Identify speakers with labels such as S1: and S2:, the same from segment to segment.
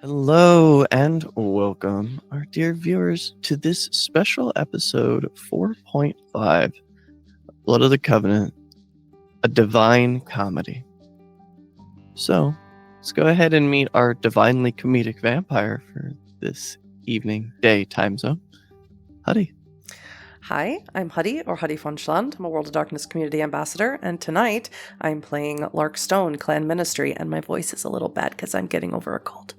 S1: Hello and welcome, our dear viewers, to this special episode 4.5 Blood of the Covenant, a divine comedy. So, let's go ahead and meet our divinely comedic vampire for this evening, day time zone. Huddy.
S2: Hi, I'm Huddy, or Huddy von Schland. I'm a World of Darkness community ambassador, and tonight I'm playing Lark Stone, Clan Ministry, and my voice is a little bad because I'm getting over a cold.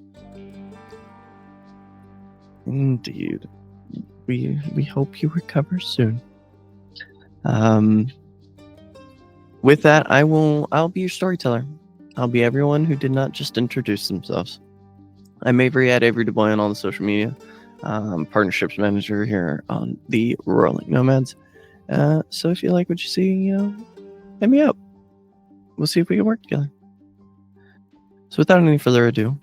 S1: Indeed. We hope you recover soon. With that, I'll be your storyteller. I'll be everyone who did not just introduce themselves. I'm Avery at Avery DeBoy on all the social media. Partnerships manager here on the Rolling Nomads. So if you like what you see, hit me up. We'll see if we can work together. So without any further ado,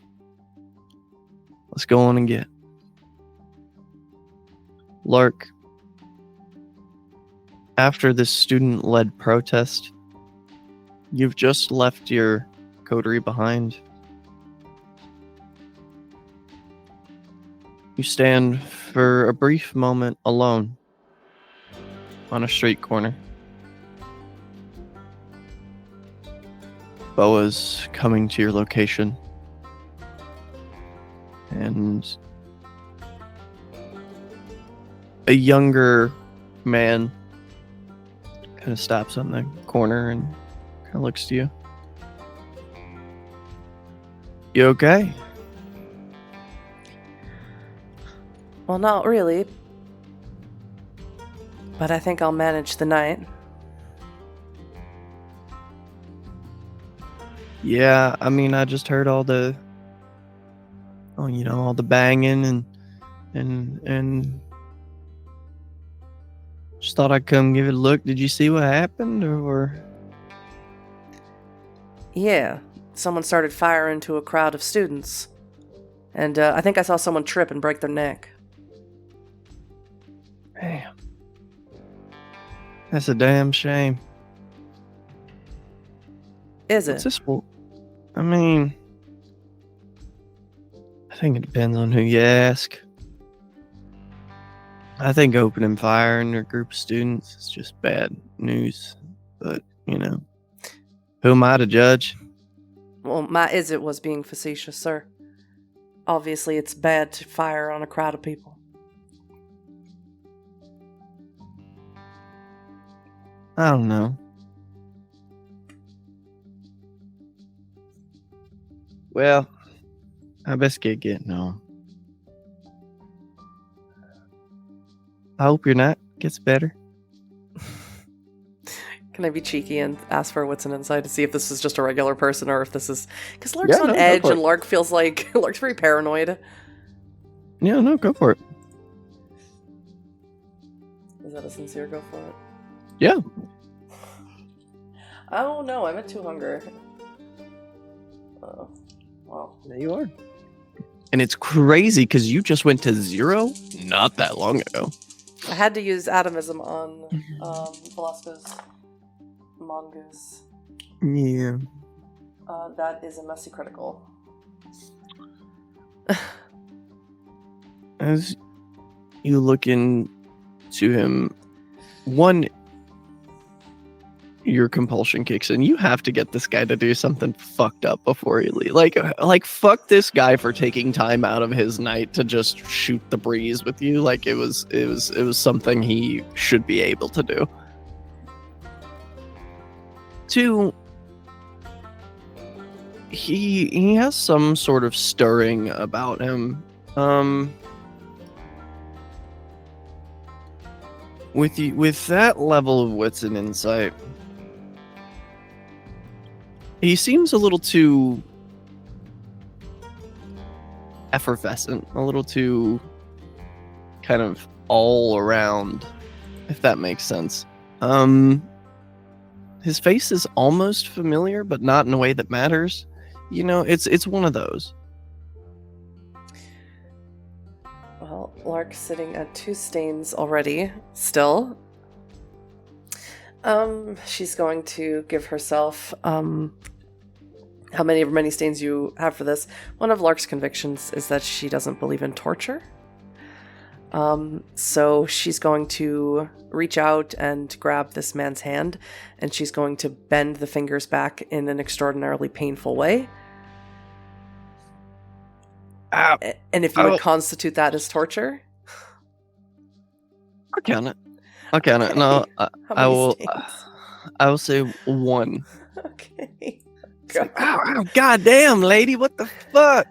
S1: let's go on and get Lark. After this student-led protest, you've just left your coterie behind. You stand for a brief moment alone on a street corner. Boa's coming to your location, and a younger man kind of stops on the corner and kind of looks to you. You okay?
S2: Well, not really, but I think I'll manage the night.
S1: Yeah, I mean, I just heard all the banging and just thought I'd come give it a look. Did you see what happened, or?
S2: Yeah, someone started firing into a crowd of students, and I think I saw someone trip and break their neck.
S1: Damn. That's a damn shame.
S2: Is
S1: What's
S2: it?
S1: this for? I mean, I think it depends on who you ask. I think opening fire in a group of students is just bad news. But, who am I to judge?
S2: Well, my is it was being facetious, sir. Obviously, it's bad to fire on a crowd of people.
S1: I don't know. Well, I best get getting on. I hope your night gets better.
S2: Can I be cheeky and ask for what's an insight to see if this is just a regular person or if this is... Because Lark's
S1: Yeah,
S2: on
S1: no, go
S2: edge
S1: for
S2: and
S1: it.
S2: Lark feels like... Lark's very paranoid.
S1: Yeah, no, go for it.
S2: Is that a sincere go for it?
S1: Yeah.
S2: Oh no, I'm at 2 hunger. Well.
S1: There you are. And it's crazy because you just went to 0 not that long ago.
S2: I had to use atomism on Velasco's mongoose.
S1: Yeah.
S2: That is a messy critical.
S1: As you look into him, one, your compulsion kicks in. You have to get this guy to do something fucked up before he leaves. Like fuck this guy for taking time out of his night to just shoot the breeze with you. Like it was something he should be able to do. 2, he has some sort of stirring about him. With that level of wits and insight, he seems a little too effervescent, a little too kind of all around, if that makes sense. His face is almost familiar, but not in a way that matters. It's one of those.
S2: Well, Lark's sitting at 2 stains already, still. She's going to give herself how many stains you have for this. One of Lark's convictions is that she doesn't believe in torture. So she's going to reach out and grab this man's hand, and she's going to bend the fingers back in an extraordinarily painful way.
S1: Ow.
S2: And if you would constitute that as torture,
S1: I'll count it. No, I will.
S2: stains?
S1: I will say 1.
S2: Okay.
S1: Like, ow, goddamn, lady, what the fuck?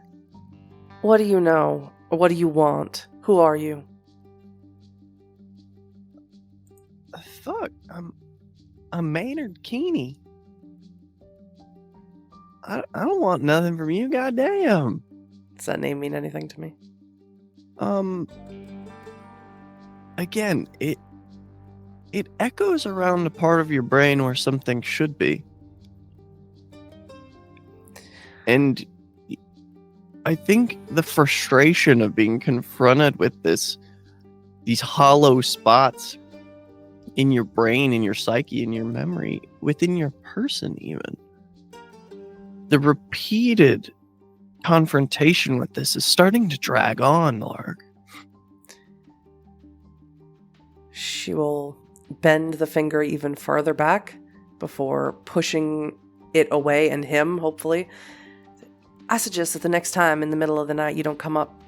S2: What do you know? Or what do you want? Who are you?
S1: Fuck, I'm Maynard Keeney. I don't want nothing from you, goddamn.
S2: Does that name mean anything to me?
S1: Again, it echoes around the part of your brain where something should be. And I think the frustration of being confronted with these hollow spots in your brain, in your psyche, in your memory, within your person even. The repeated confrontation with this is starting to drag on, Lark.
S2: She will bend the finger even farther back before pushing it away, and him, hopefully. I suggest that the next time in the middle of the night you don't come up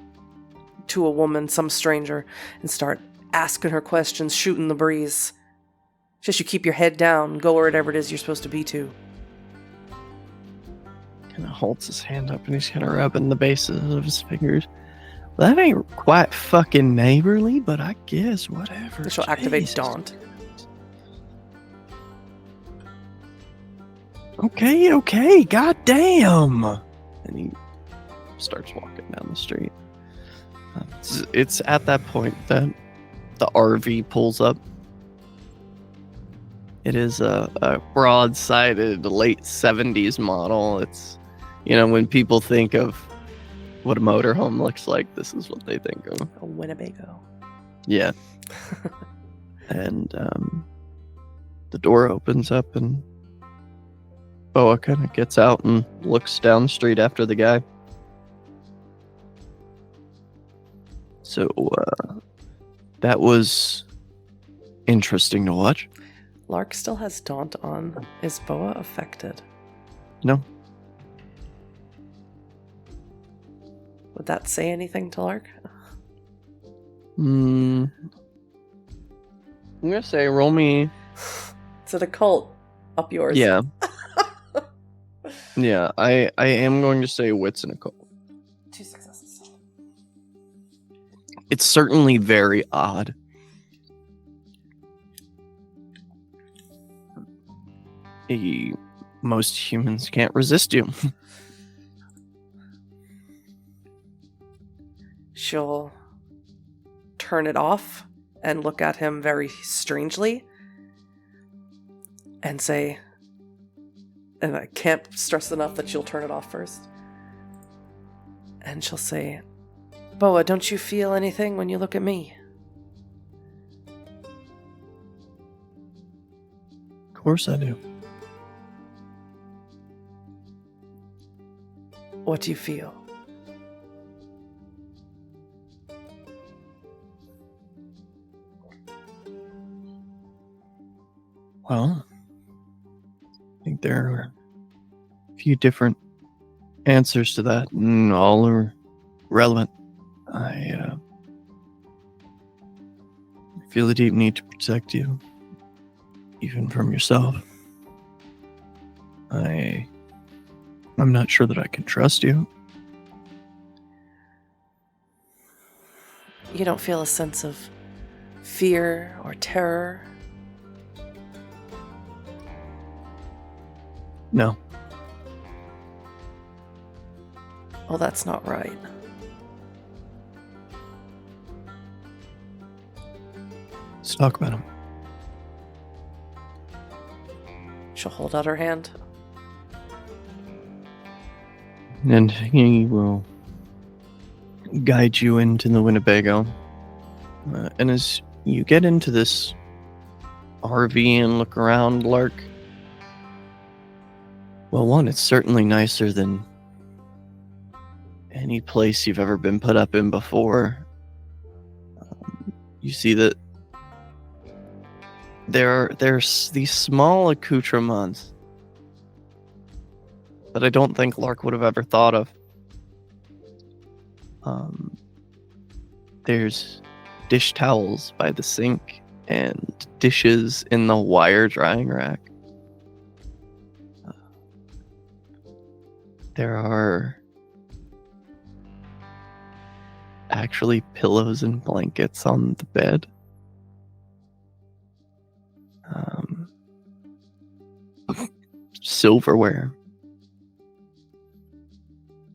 S2: to a woman, some stranger, and start asking her questions, shooting the breeze. Just you keep your head down, go wherever it is you're supposed to be to.
S1: Kind of holds his hand up and he's kind of rubbing the bases of his fingers. Well, that ain't quite fucking neighborly, but I guess whatever.
S2: She'll activate
S1: Jesus.
S2: Daunt.
S1: Okay, goddamn. And he starts walking down the street. It's at that point that the RV pulls up. It is a broad-sided late 70s model. It's, when people think of what a motorhome looks like, this is what they think of.
S2: A Winnebago.
S1: Yeah. And the door opens up and Boa kind of gets out and looks down the street after the guy. So that was interesting to watch.
S2: Lark still has Daunt on. Is Boa affected?
S1: No.
S2: Would that say anything to Lark?
S1: I'm gonna say roll me.
S2: Is it a cult? Up yours.
S1: Yeah. Yeah, I am going to say wits and a cult.
S2: 2 successes.
S1: It's certainly very odd. Most humans can't resist you.
S2: She'll turn it off and look at him very strangely and say, and I can't stress enough that she'll turn it off first. And she'll say, Boa, don't you feel anything when you look at me?
S1: Of course I do.
S2: What do you feel?
S1: Well, I think there are a few different answers to that, and all are relevant. I feel a deep need to protect you, even from yourself. I'm not sure that I can trust you.
S2: You don't feel a sense of fear or terror?
S1: No.
S2: Oh, that's not right.
S1: Let's talk about him.
S2: She'll hold out her hand.
S1: And he will guide you into the Winnebago. And as you get into this RV and look around, Lark, Well, one, it's certainly nicer than any place you've ever been put up in before. You see that there's these small accoutrements that I don't think Lark would have ever thought of. There's dish towels by the sink and dishes in the wire drying rack. There are actually pillows and blankets on the bed. Silverware.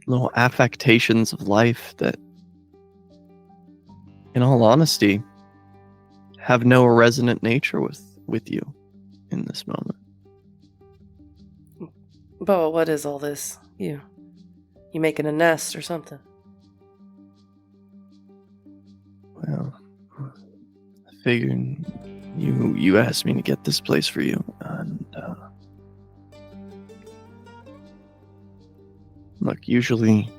S1: Little affectations of life that, in all honesty, have no resonant nature with you in this moment.
S2: Bo, what is all this? You making a nest or something?
S1: Well, I figured you asked me to get this place for you, and look, usually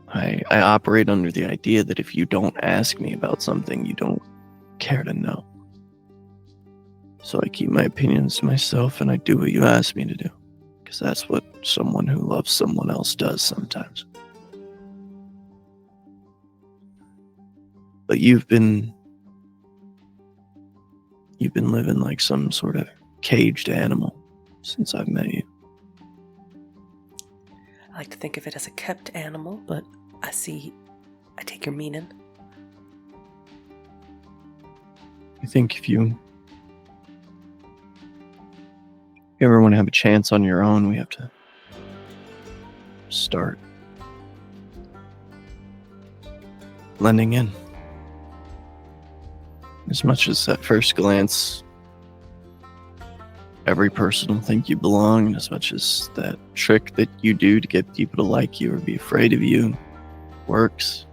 S1: I operate under the idea that if you don't ask me about something, you don't care to know. So I keep my opinions to myself and I do what you ask me to do. Because that's what someone who loves someone else does sometimes. But you've been living like some sort of caged animal since I've met you.
S2: I like to think of it as a kept animal, but I take your meaning.
S1: I think if you ever want to have a chance on your own, we have to start blending in. As much as at first glance, every person will think you belong, and as much as that trick that you do to get people to like you or be afraid of you works,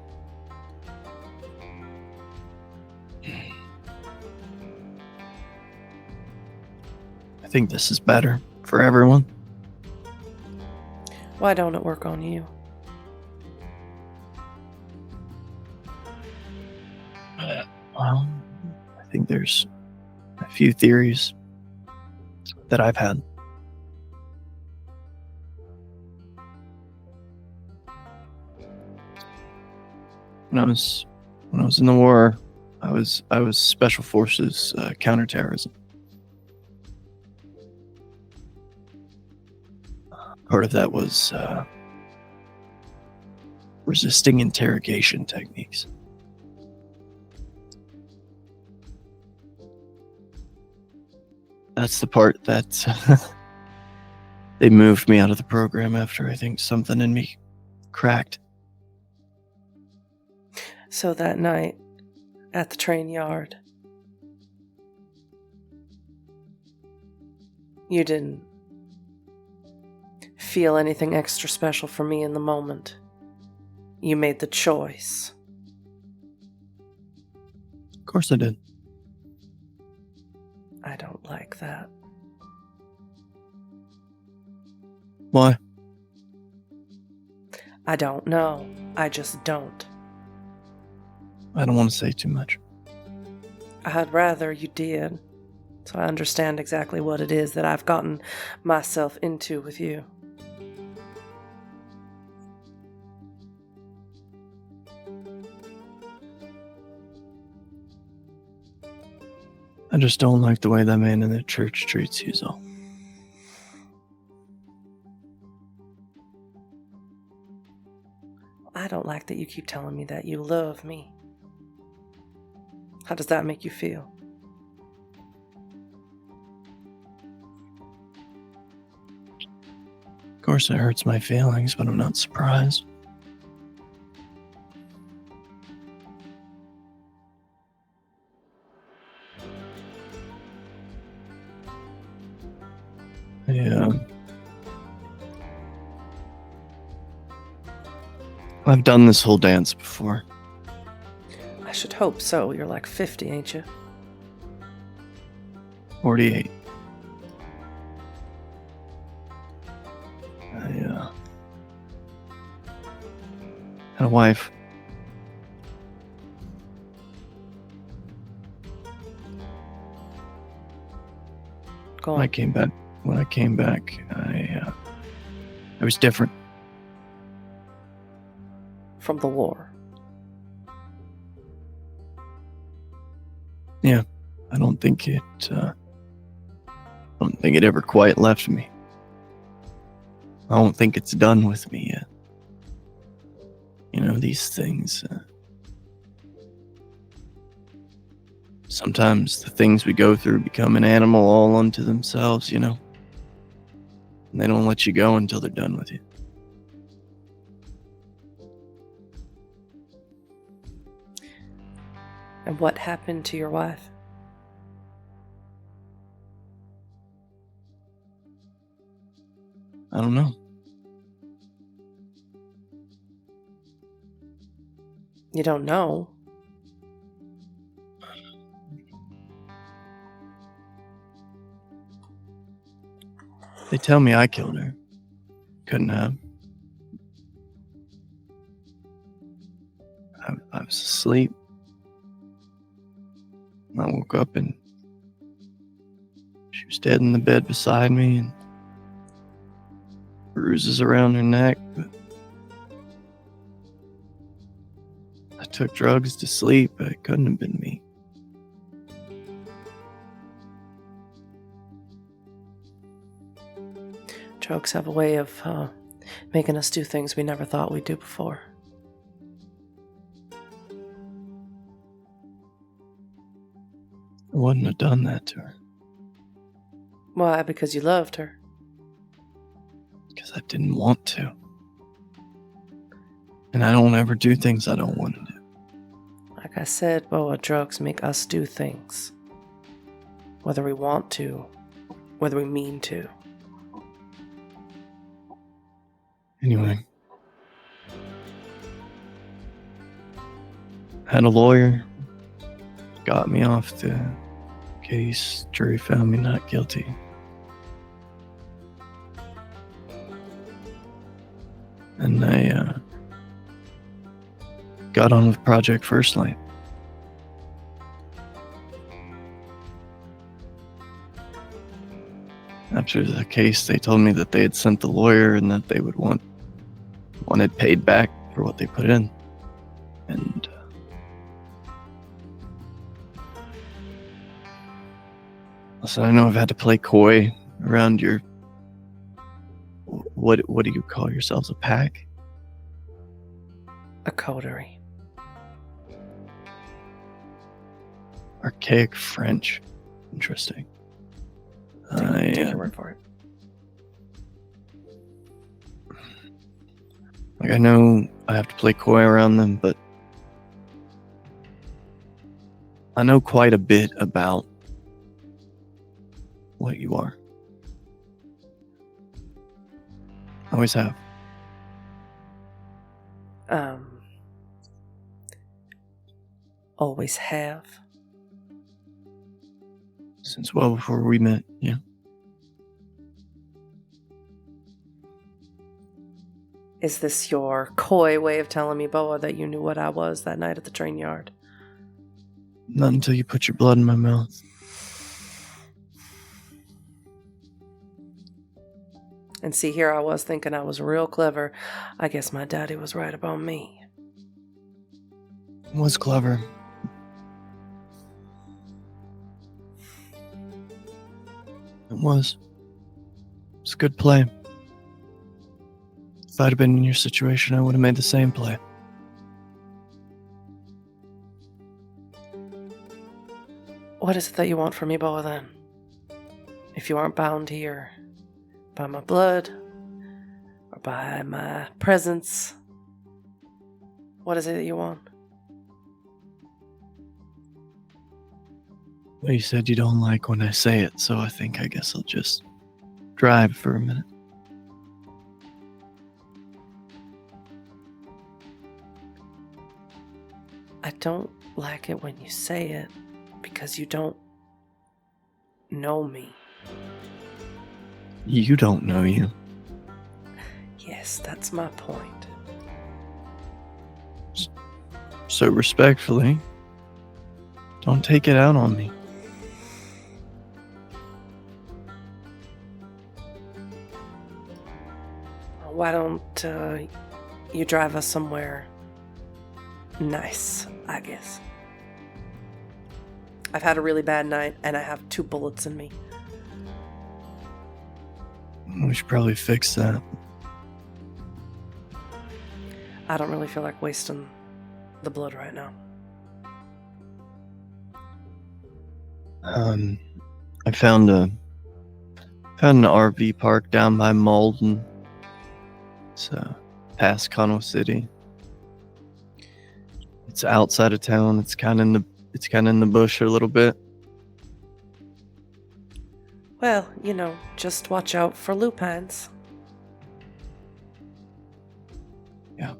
S1: I think this is better for everyone.
S2: Why don't it work on you?
S1: Well, I think there's a few theories that I've had. When I was in the war, I was special forces counterterrorism. Part of that was resisting interrogation techniques. That's the part that they moved me out of the program after I think something in me cracked.
S2: So that night at the train yard, you didn't feel anything extra special for me in the moment. You made the choice.
S1: Of course I did.
S2: I don't like that.
S1: Why?
S2: I don't know. I just don't.
S1: I don't want to say too much.
S2: I'd rather you did, so I understand exactly what it is that I've gotten myself into with you.
S1: I just don't like the way that man in the church treats you, so.
S2: I don't like that you keep telling me that you love me. How does that make you feel?
S1: Of course it hurts my feelings, but I'm not surprised. Yeah. I've done this whole dance before.
S2: I should hope so. You're like 50, ain't you?
S1: 48. Had a wife.
S2: Go
S1: When
S2: on.
S1: I came back, I was different.
S2: From the war.
S1: Yeah, I don't think it ever quite left me. I don't think it's done with me yet. You know, these things. Sometimes the things we go through become an animal all unto themselves, you know? And they don't let you go until they're done with you.
S2: And what happened to your wife?
S1: I don't know.
S2: You don't know.
S1: They tell me I killed her. Couldn't have. I was asleep. I woke up and she was dead in the bed beside me and bruises around her neck. But I took drugs to sleep, but it couldn't have been me.
S2: Drugs have a way of making us do things we never thought we'd do before.
S1: I wouldn't have done that to her.
S2: Why? Because you loved her.
S1: Because I didn't want to. And I don't ever do things I don't want to do.
S2: Like I said, Boa, drugs make us do things. Whether we want to, whether we mean to.
S1: Anyway. Had a lawyer. Got me off the case. Jury found me not guilty. And I got on with Project First Light. After the case, they told me that they had sent the lawyer and that they would wanted paid back for what they put in. And listen, I know I've had to play coy around your what do you call yourselves, a pack?
S2: A coterie.
S1: Archaic French. Interesting.
S2: Take your word for it.
S1: Like, I know I have to play coy around them, but I know quite a bit about what you are. Always have.
S2: Always have.
S1: Since well before we met, yeah.
S2: Is this your coy way of telling me, Boa, that you knew what I was that night at the train yard?
S1: Not until you put your blood in my mouth.
S2: And see, here I was thinking I was real clever. I guess my daddy was right about me.
S1: It was clever. It was. It's a good play. If I'd have been in your situation, I would have made the same play.
S2: What is it that you want from me, Boa, then? If you aren't bound here by my blood or by my presence, what is it that you want?
S1: Well, you said you don't like when I say it, so I guess I'll just drive for a minute.
S2: I don't like it when you say it because you don't know me.
S1: You don't know you.
S2: Yes, that's my point.
S1: So respectfully, don't take it out on me.
S2: Why don't you drive us somewhere nice, I guess. I've had a really bad night, and I have 2 bullets in me.
S1: We should probably fix that.
S2: I don't really feel like wasting the blood right now.
S1: I found an RV park down by Malden. It's past Conway City. It's outside of town. It's kind of in the bush a little bit.
S2: Well, just watch out for lupines.
S1: Yeah,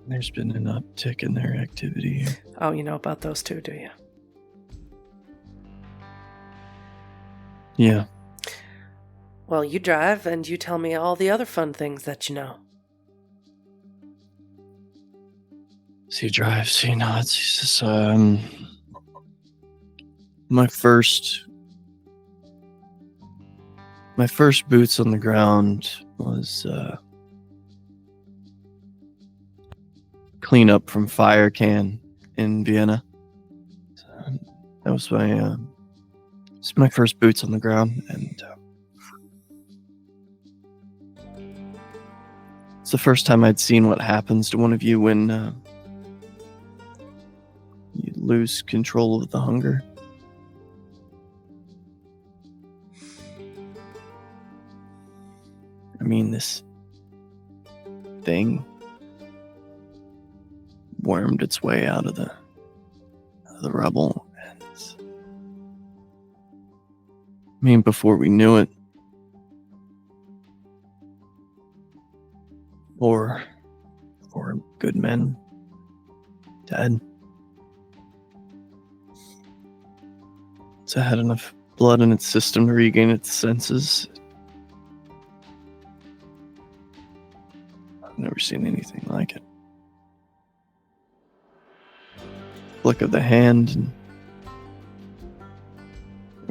S1: there's been an uptick in their activity here.
S2: Oh, you know about those too, do you?
S1: Yeah.
S2: Well, you drive and you tell me all the other fun things that you know.
S1: So you drive, so it's just, my first boots on the ground was clean up from Fire Can in Vienna. So that was my first boots on the ground, and it's the first time I'd seen what happens to one of you when you lose control of the hunger. I mean, this thing wormed its way out of the rubble, and before we knew it, four good men dead. So it had enough blood in its system to regain its senses. I've never seen anything like it. Flick of the hand, and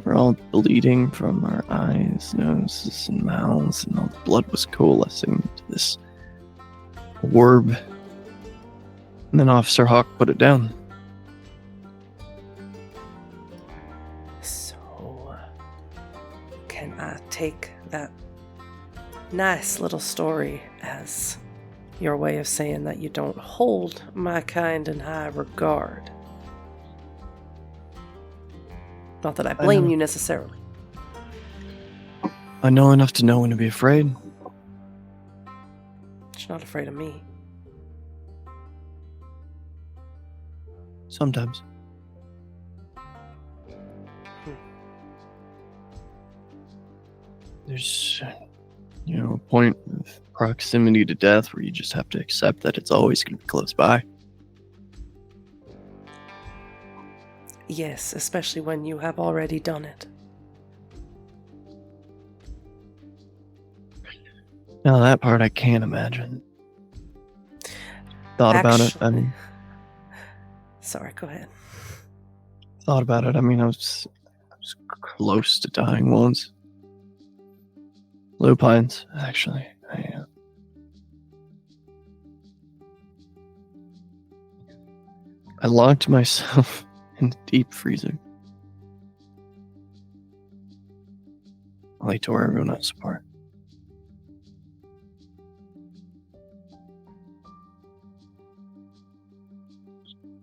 S1: we're all bleeding from our eyes, noses, and mouths, and all the blood was coalescing into this orb. And then Officer Hawk put it down.
S2: So, can I take that nice little story as your way of saying that you don't hold my kind in high regard? Not that I blame you necessarily.
S1: I know enough to know when to be afraid.
S2: You're not afraid of me.
S1: Sometimes. There's, a point of proximity to death where you just have to accept that it's always going to be close by.
S2: Yes, especially when you have already done it.
S1: Now that part I can't imagine. Thought about it.
S2: Sorry, go ahead.
S1: Thought about it. I was close to dying once. Lupines, actually. I locked myself in the deep freezer. I tore everyone else apart.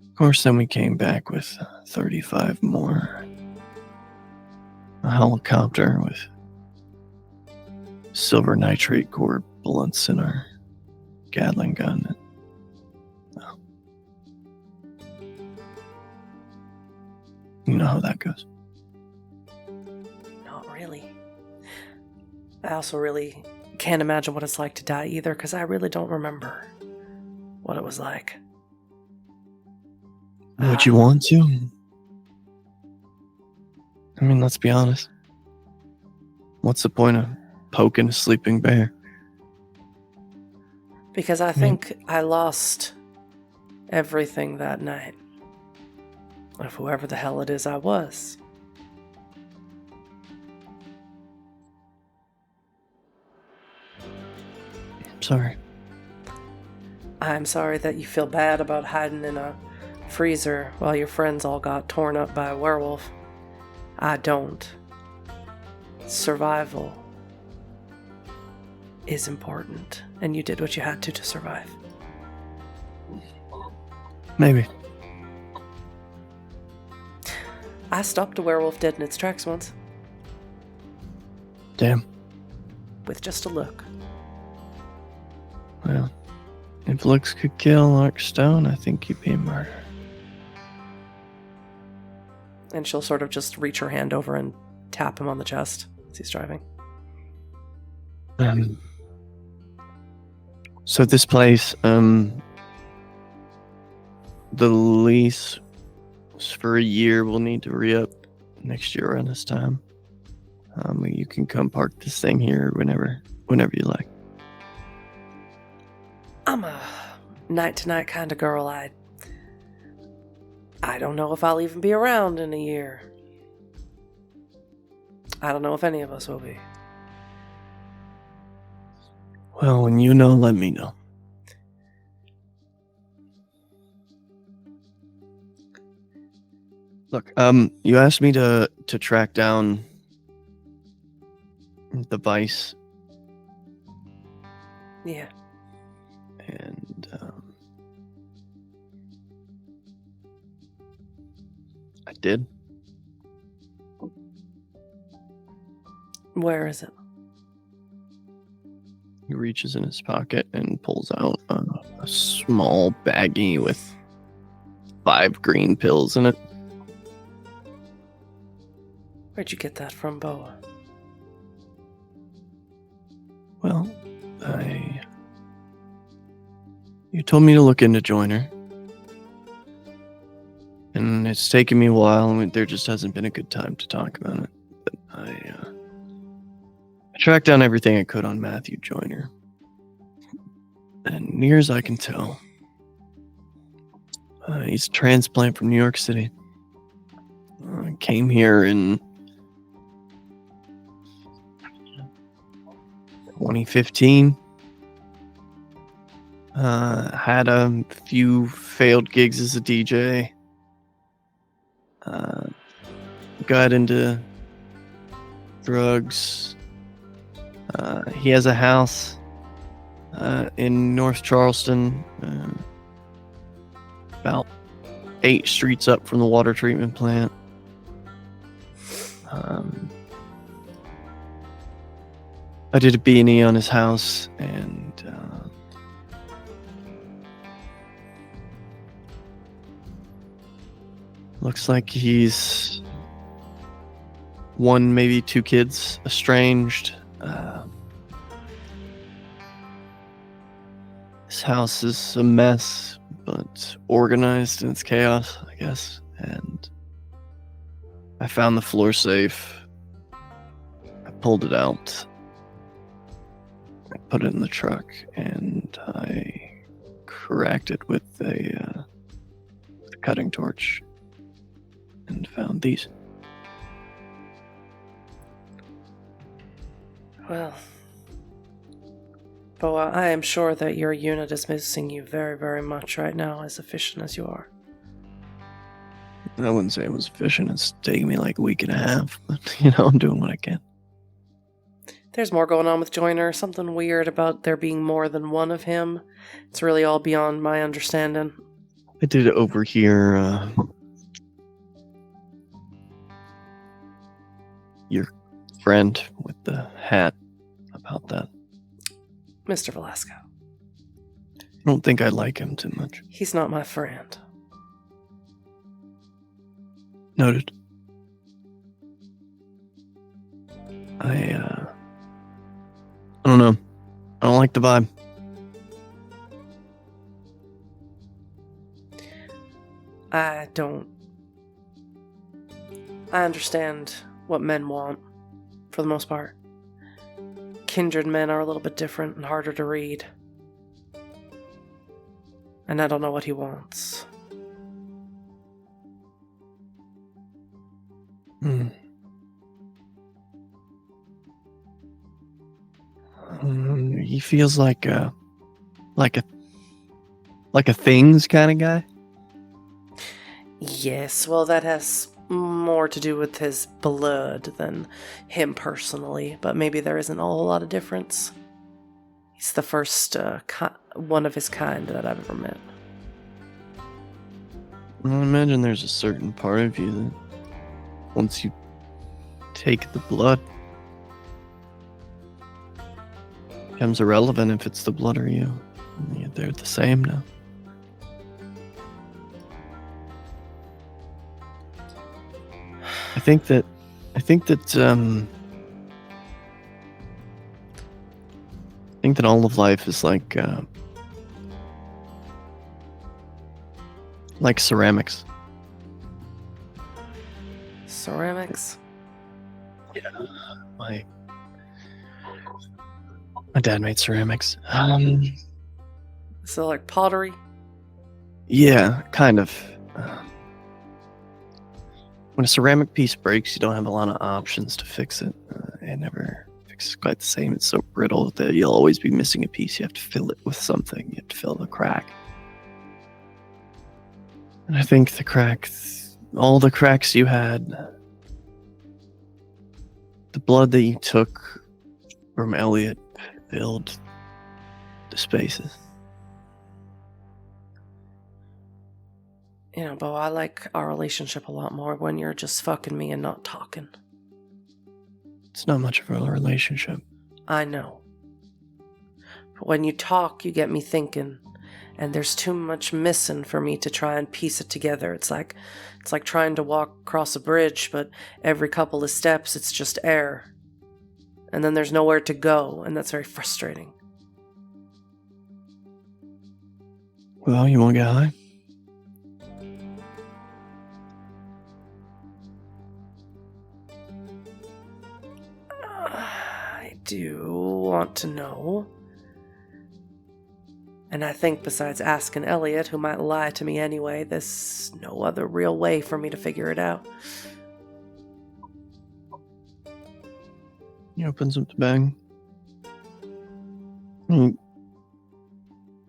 S1: Of course, then we came back with 35 more. A helicopter with silver nitrate core bullets in our Gatling gun. You know how that goes.
S2: Not really. I also really can't imagine what it's like to die either, because I really don't remember what it was like.
S1: Would you want to? Let's be honest. What's the point of poking a sleeping bear?
S2: Because I think I lost everything that night of whoever the hell it is I was.
S1: Sorry.
S2: I'm sorry that you feel bad about hiding in a freezer while your friends all got torn up by a werewolf. I don't. Survival is important, and you did what you had to survive.
S1: Maybe.
S2: I stopped a werewolf dead in its tracks once.
S1: Damn.
S2: With just a look.
S1: Well, if looks could kill Lark Stone, I think you'd be a murderer.
S2: And she'll sort of just reach her hand over and tap him on the chest as he's driving.
S1: So this place, the lease was for a year. We'll need to re-up next year around this time. You can come park this thing here whenever you like.
S2: I'm a night-to-night kind of girl. I don't know if I'll even be around in a year. I don't know if any of us will be.
S1: Well, when you know, let me know. Look, you asked me to track down the Vice.
S2: Yeah.
S1: And I did.
S2: Where is it?
S1: He reaches in his pocket and pulls out a small baggie with 5 green pills in it.
S2: Where'd you get that from, Boa?
S1: Well, you told me to look into Joiner. And it's taken me a while, and there just hasn't been a good time to talk about it. But I tracked down everything I could on Matthew Joyner. And near as I can tell, he's a transplant from New York City. Came here in 2015. Had a few failed gigs as a DJ. Got into drugs. He has a house in North Charleston, about 8 streets up from the water treatment plant. I did a B&E on his house, and looks like he's 1, maybe 2 kids estranged. His house is a mess, but organized in its chaos, I guess. And I found the floor safe. I pulled it out. I put it in the truck, and I cracked it with a cutting torch and found these.
S2: Well, Boa, I am sure that your unit is missing you very, very much right now, as efficient as you are.
S1: I wouldn't say it was efficient. It's taken me like a week and a half, but I'm doing what I can.
S2: There's more going on with Joyner, something weird about there being more than one of him. It's really all beyond my understanding.
S1: I did overhear your friend with the hat about that.
S2: Mr. Velasco.
S1: I don't think I like him too much.
S2: He's not my friend.
S1: Noted. I don't know. I don't like the vibe.
S2: I understand what men want, for the most part. Kindred men are a little bit different and harder to read. And I don't know what he wants.
S1: He feels like a things kind of guy.
S2: Yes, well, that has more to do with his blood than him personally, but maybe there isn't a whole lot of difference. He's the first one of his kind that I've ever met.
S1: I imagine there's a certain part of you that once you take the blood, becomes irrelevant if it's the blood or you. They're the same now. I think that all of life is like ceramics.
S2: Ceramics?
S1: Yeah, my dad made ceramics.
S2: So like pottery?
S1: Yeah, kind of. When a ceramic piece breaks, you don't have a lot of options to fix it. It never fixes quite the same. It's so brittle that you'll always be missing a piece. You have to fill it with something. You have to fill the crack. And I think all the cracks you had, the blood that you took from Elliot filled the spaces.
S2: You know, Bo, I like our relationship a lot more when you're just fucking me and not talking.
S1: It's not much of a relationship.
S2: I know. But when you talk, you get me thinking, and there's too much missing for me to try and piece it together. It's like trying to walk across a bridge, but every couple of steps it's just air. And then there's nowhere to go, and that's very frustrating.
S1: Well, you want to get high?
S2: I do want to know. And I think besides asking Elliot, who might lie to me anyway, there's no other real way for me to figure it out.
S1: He opens up the bag. He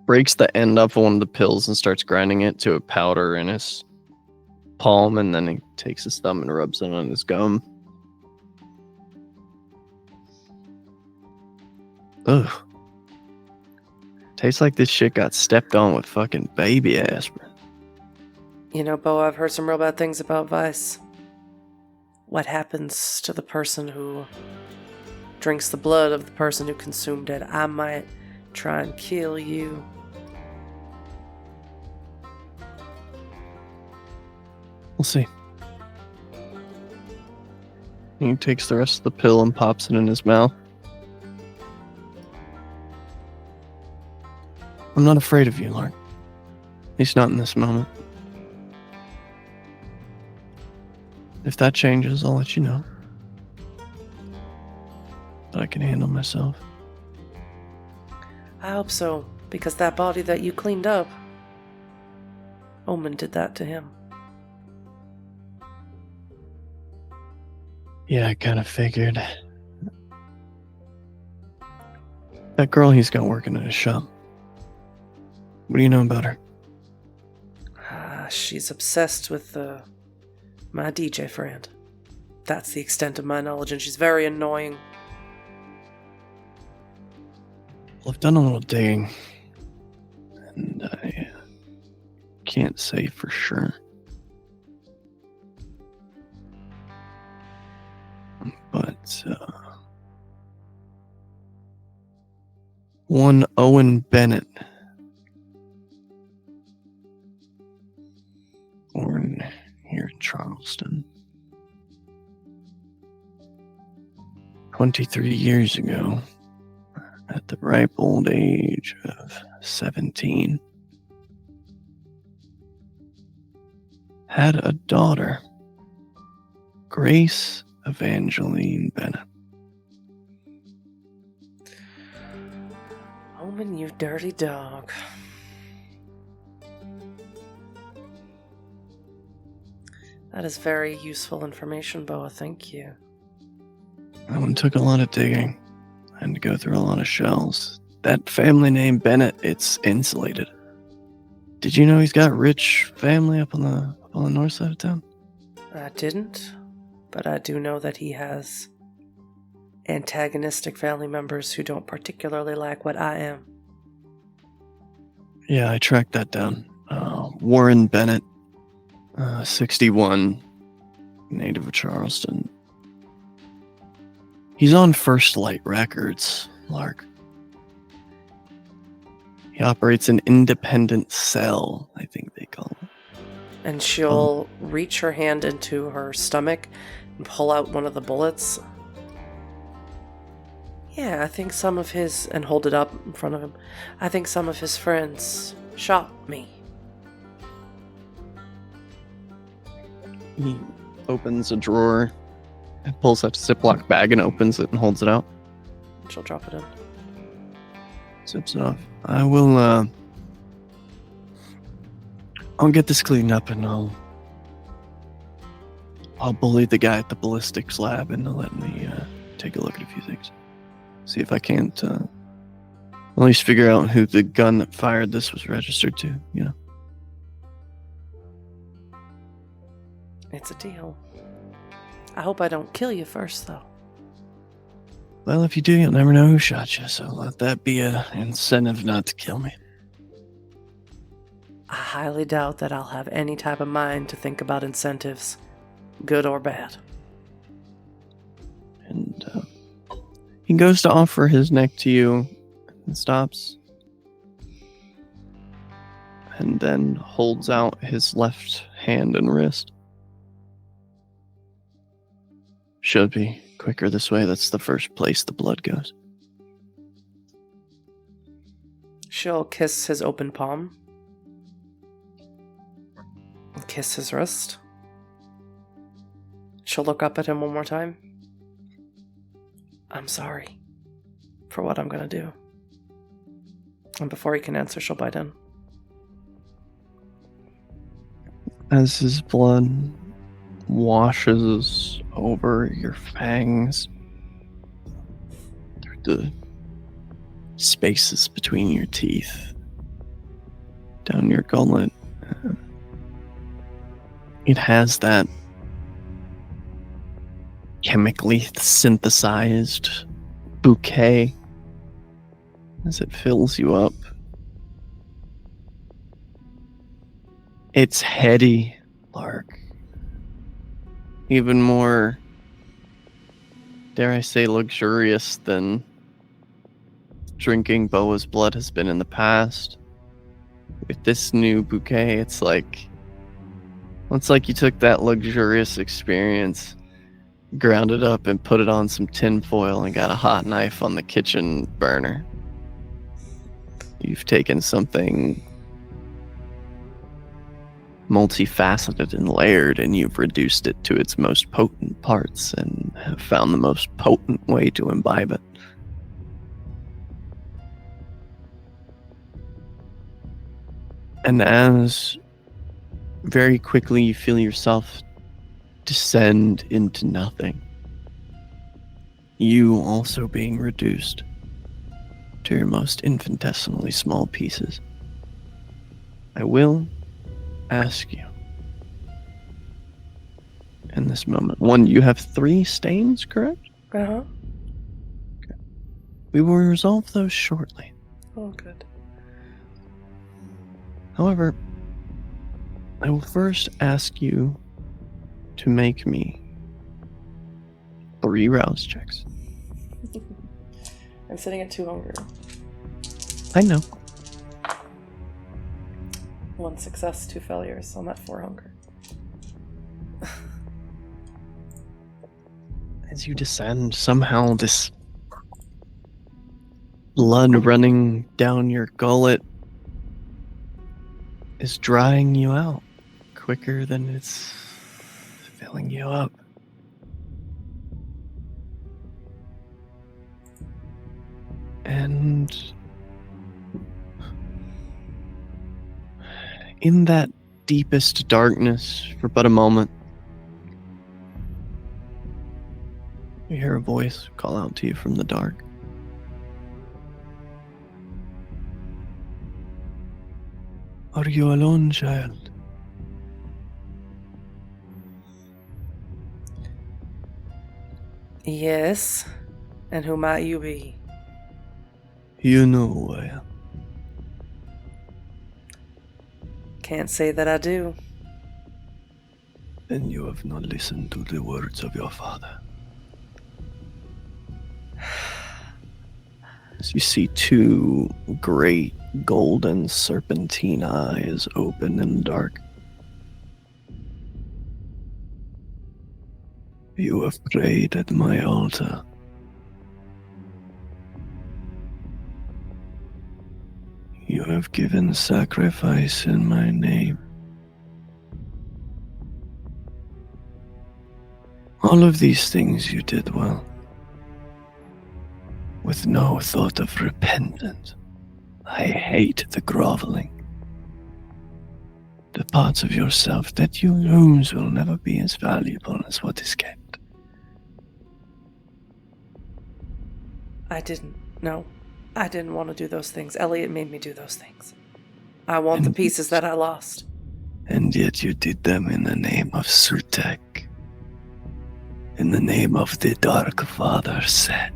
S1: breaks the end off of one of the pills and starts grinding it to a powder in his palm, and then he takes his thumb and rubs it on his gum. Ugh. Tastes like this shit got stepped on with fucking baby aspirin.
S2: You know, Bo, I've heard some real bad things about Vice. What happens to the person who drinks the blood of the person who consumed it? I might try and kill you.
S1: We'll see. He takes the rest of the pill and pops it in his mouth. I'm not afraid of you, Lark. At least not in this moment. If that changes, I'll let you know. But I can handle myself.
S2: I hope so, because that body that you cleaned up, Omen did that to him.
S1: Yeah, I kind of figured. That girl he's got working at his shop. What do you know about her?
S2: She's obsessed with my DJ friend. That's the extent of my knowledge, and she's very annoying.
S1: Well, I've done a little digging, and I can't say for sure. But one Owen Bennett, born here in Charleston 23 years ago, at the ripe old age of 17, had a daughter, Grace Evangeline Bennett.
S2: Omen, you dirty dog. That is very useful information, Boa. Thank you.
S1: That one took a lot of digging. I had to go through a lot of shells. That family name Bennett, it's insulated. Did you know he's got rich family up on the north side of town?
S2: I didn't, but I do know that he has antagonistic family members who don't particularly like what I am.
S1: Yeah, I tracked that down. Warren Bennett, 61, native of Charleston. He's on First Light Records, Lark. He operates an independent cell, I think they call it.
S2: And she'll reach her hand into her stomach and pull out one of the bullets. Yeah, I think some of his, and hold it up in front of him, I think some of his friends shot me.
S1: He opens a drawer and pulls out a Ziploc bag and opens it and holds it out.
S2: She'll drop it in.
S1: Zips it off. I'll get this cleaned up and I'll bully the guy at the ballistics lab into letting me take a look at a few things. See if I can't at least figure out who the gun that fired this was registered to, you know.
S2: It's a deal. I hope I don't kill you first, though.
S1: Well, if you do, you'll never know who shot you, so let that be an incentive not to kill me.
S2: I highly doubt that I'll have any type of mind to think about incentives, good or bad.
S1: And he goes to offer his neck to you and stops. And then holds out his left hand and wrist. Should be quicker this way. That's the first place the blood goes.
S2: She'll kiss his open palm. Kiss his wrist. She'll look up at him one more time. I'm sorry for what I'm gonna do. And before he can answer, she'll bite in.
S1: As his blood washes over your fangs, through the spaces between your teeth, down your gullet, it has that chemically synthesized bouquet as it fills you up. It's heady, Lark. Even more, dare I say, luxurious than drinking Boa's blood has been in the past. With this new bouquet, it's like you took that luxurious experience, ground it up, and put it on some tin foil and got a hot knife on the kitchen burner. You've taken something multifaceted and layered, and you've reduced it to its most potent parts and have found the most potent way to imbibe it. And as very quickly you feel yourself descend into nothing, you also being reduced to your most infinitesimally small pieces, I will ask you in this moment. One, you have 3 stains, correct?
S2: Uh-huh.
S1: Okay. We will resolve those shortly.
S2: Oh, good.
S1: However, I will first ask you to make me 3 rouse checks.
S2: I'm sitting at 2 hunger.
S1: I know.
S2: 1 success, 2 failures. So I'm at 4 hunger.
S1: As you descend, somehow this blood running down your gullet is drying you out quicker than it's filling you up. And in that deepest darkness, for but a moment, You hear a voice call out to you from the dark. Are you alone, child?
S2: Yes. And who might you be?
S1: You know who I am.
S2: Can't say that I do.
S1: Then you have not listened to the words of your father. As you see two great golden serpentine eyes open in the dark. You have prayed at my altar. You have given sacrifice in my name. All of these things you did well, with no thought of repentance. I hate the groveling. The parts of yourself that you lose will never be as valuable as what is kept.
S2: I didn't. No. I didn't want to do those things. Elliot made me do those things. I want the pieces that I lost.
S1: And yet you did them in the name of Sutek. In the name of the Dark Father Set.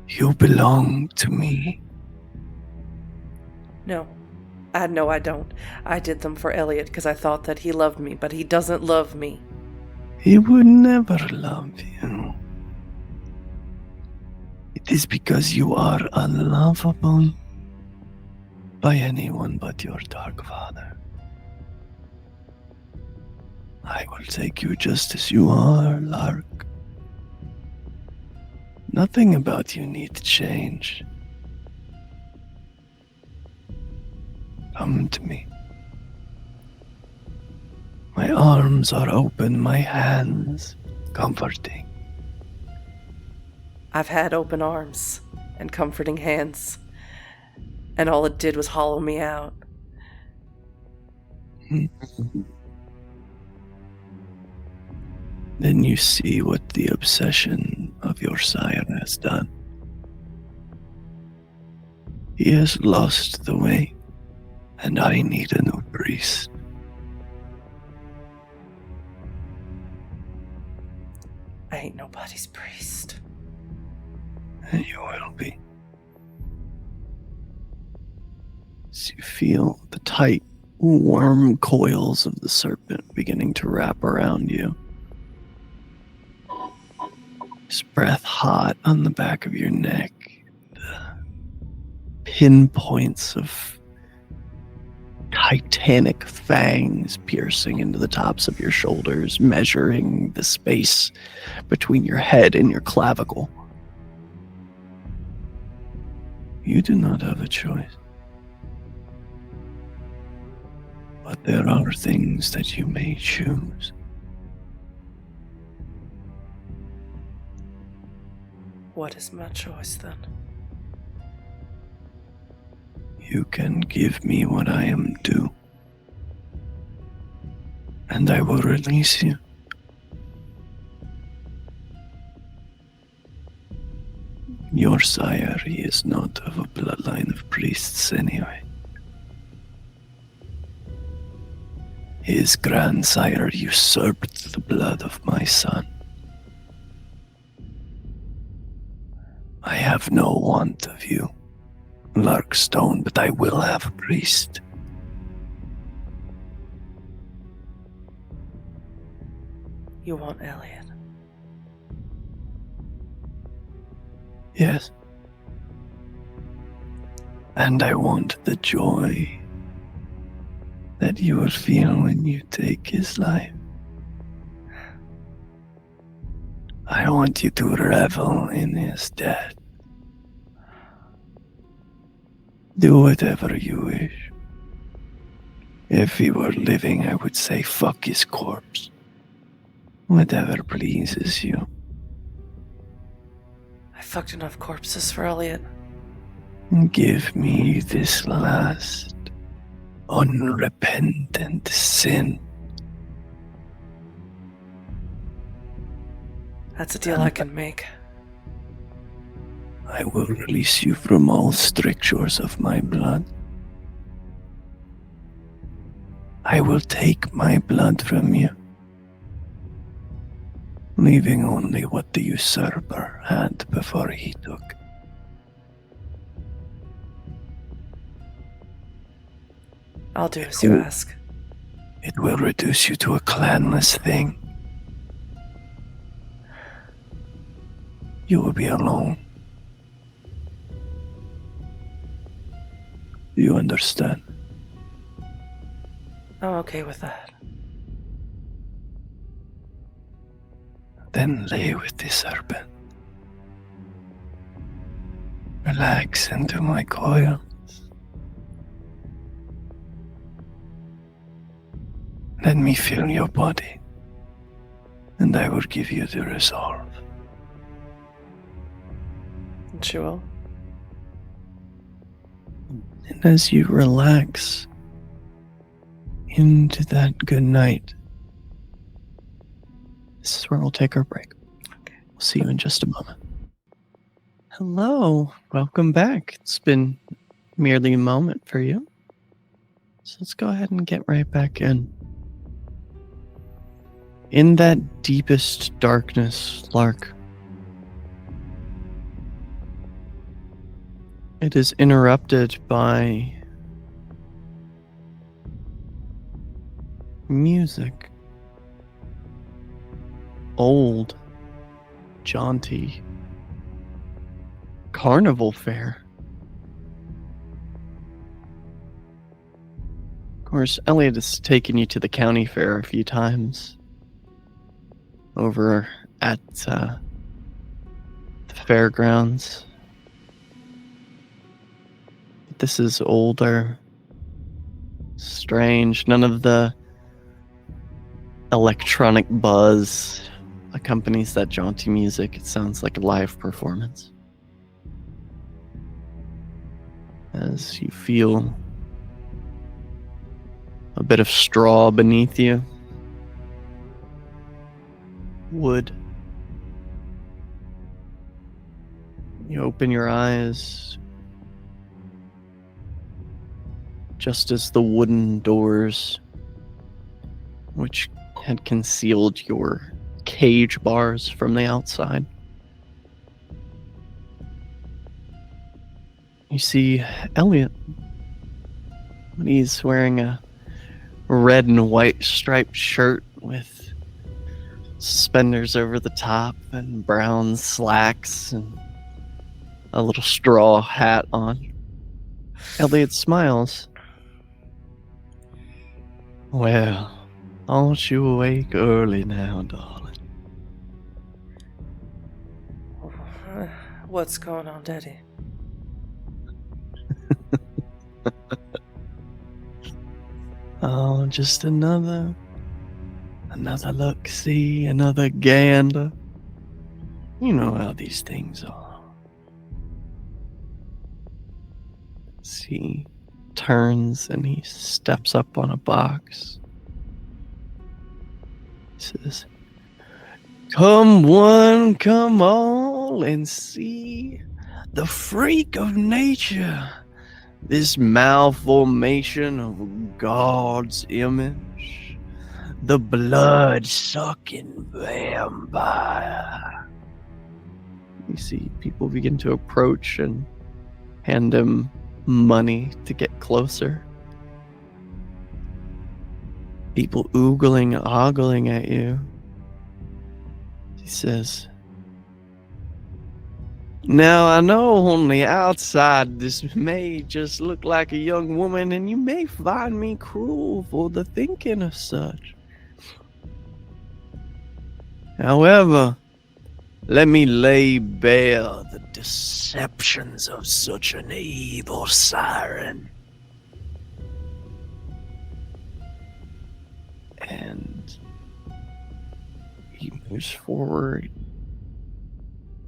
S1: You belong to me.
S2: No. No, I don't. I did them for Elliot because I thought that he loved me, but he doesn't love me.
S1: He would never love you. It is because you are unlovable by anyone but your Dark Father. I will take you just as you are, Lark. Nothing about you need to change. Come to me. My arms are open, my hands comforting.
S2: I've had open arms and comforting hands, and all it did was hollow me out.
S1: Then you see what the obsession of your sire has done. He has lost the way, and I need a new priest.
S2: I ain't nobody's priest.
S1: And you will be. As you feel the tight, warm coils of the serpent beginning to wrap around you. His breath hot on the back of your neck. The pinpoints of titanic fangs piercing into the tops of your shoulders, measuring the space between your head and your clavicle. You do not have a choice. But there are things that you may choose.
S2: What is my choice then?
S1: You can give me what I am due, and I will release you. Your sire, he is not of a bloodline of priests anyway. His grandsire usurped the blood of my son. I have no want of you, Larkstone, but I will have a priest.
S2: You want Elliot?
S1: Yes. And I want the joy that you will feel when you take his life. I want you to revel in his death. Do whatever you wish. If he were living, I would say fuck his corpse. Whatever pleases you.
S2: I fucked enough corpses for Elliot.
S1: Give me this last unrepentant sin.
S2: That's a deal I can make.
S1: I will release you from all strictures of my blood. I will take my blood from you, leaving only what the usurper had before he took.
S2: I'll do as you ask.
S1: It will reduce you to a clanless thing. You will be alone. Do you understand?
S2: I'm okay with that.
S1: Then lay with the serpent. Relax into my coils. Let me feel your body, and I will give you the resolve.
S2: And she will.
S1: And as you relax into that good night, this is where we'll take our break.
S2: Okay.
S1: We'll see you in just a moment. Hello, welcome back. It's been merely a moment for you. So let's go ahead and get right back in. In that deepest darkness, Lark, it is interrupted by music. Old, jaunty, carnival fare. Of course, Elliot has taken you to the county fair a few times over at the fairgrounds. This is older, strange. None of the electronic buzz accompanies that jaunty music. It sounds like a live performance. As you feel a bit of straw beneath you, wood. You open your eyes just as the wooden doors, which had concealed your cage bars from the outside, you see Elliot. He's wearing a red and white striped shirt with suspenders over the top and brown slacks and a little straw hat on. Elliot smiles. Well, aren't you awake early now, darling?
S2: What's going on, Daddy?
S1: Oh, just another look-see, another gander. You know how these things are. He turns and he steps up on a box. He says, "Come one, come all, and see the freak of nature, this malformation of God's image, the blood-sucking vampire." You see people begin to approach and hand him money to get closer. People oogling, ogling at you. He says, "Now I know on the outside this may just look like a young woman, and you may find me cruel for the thinking of such. However, let me lay bare the deceptions of such an evil siren." And he moves forward,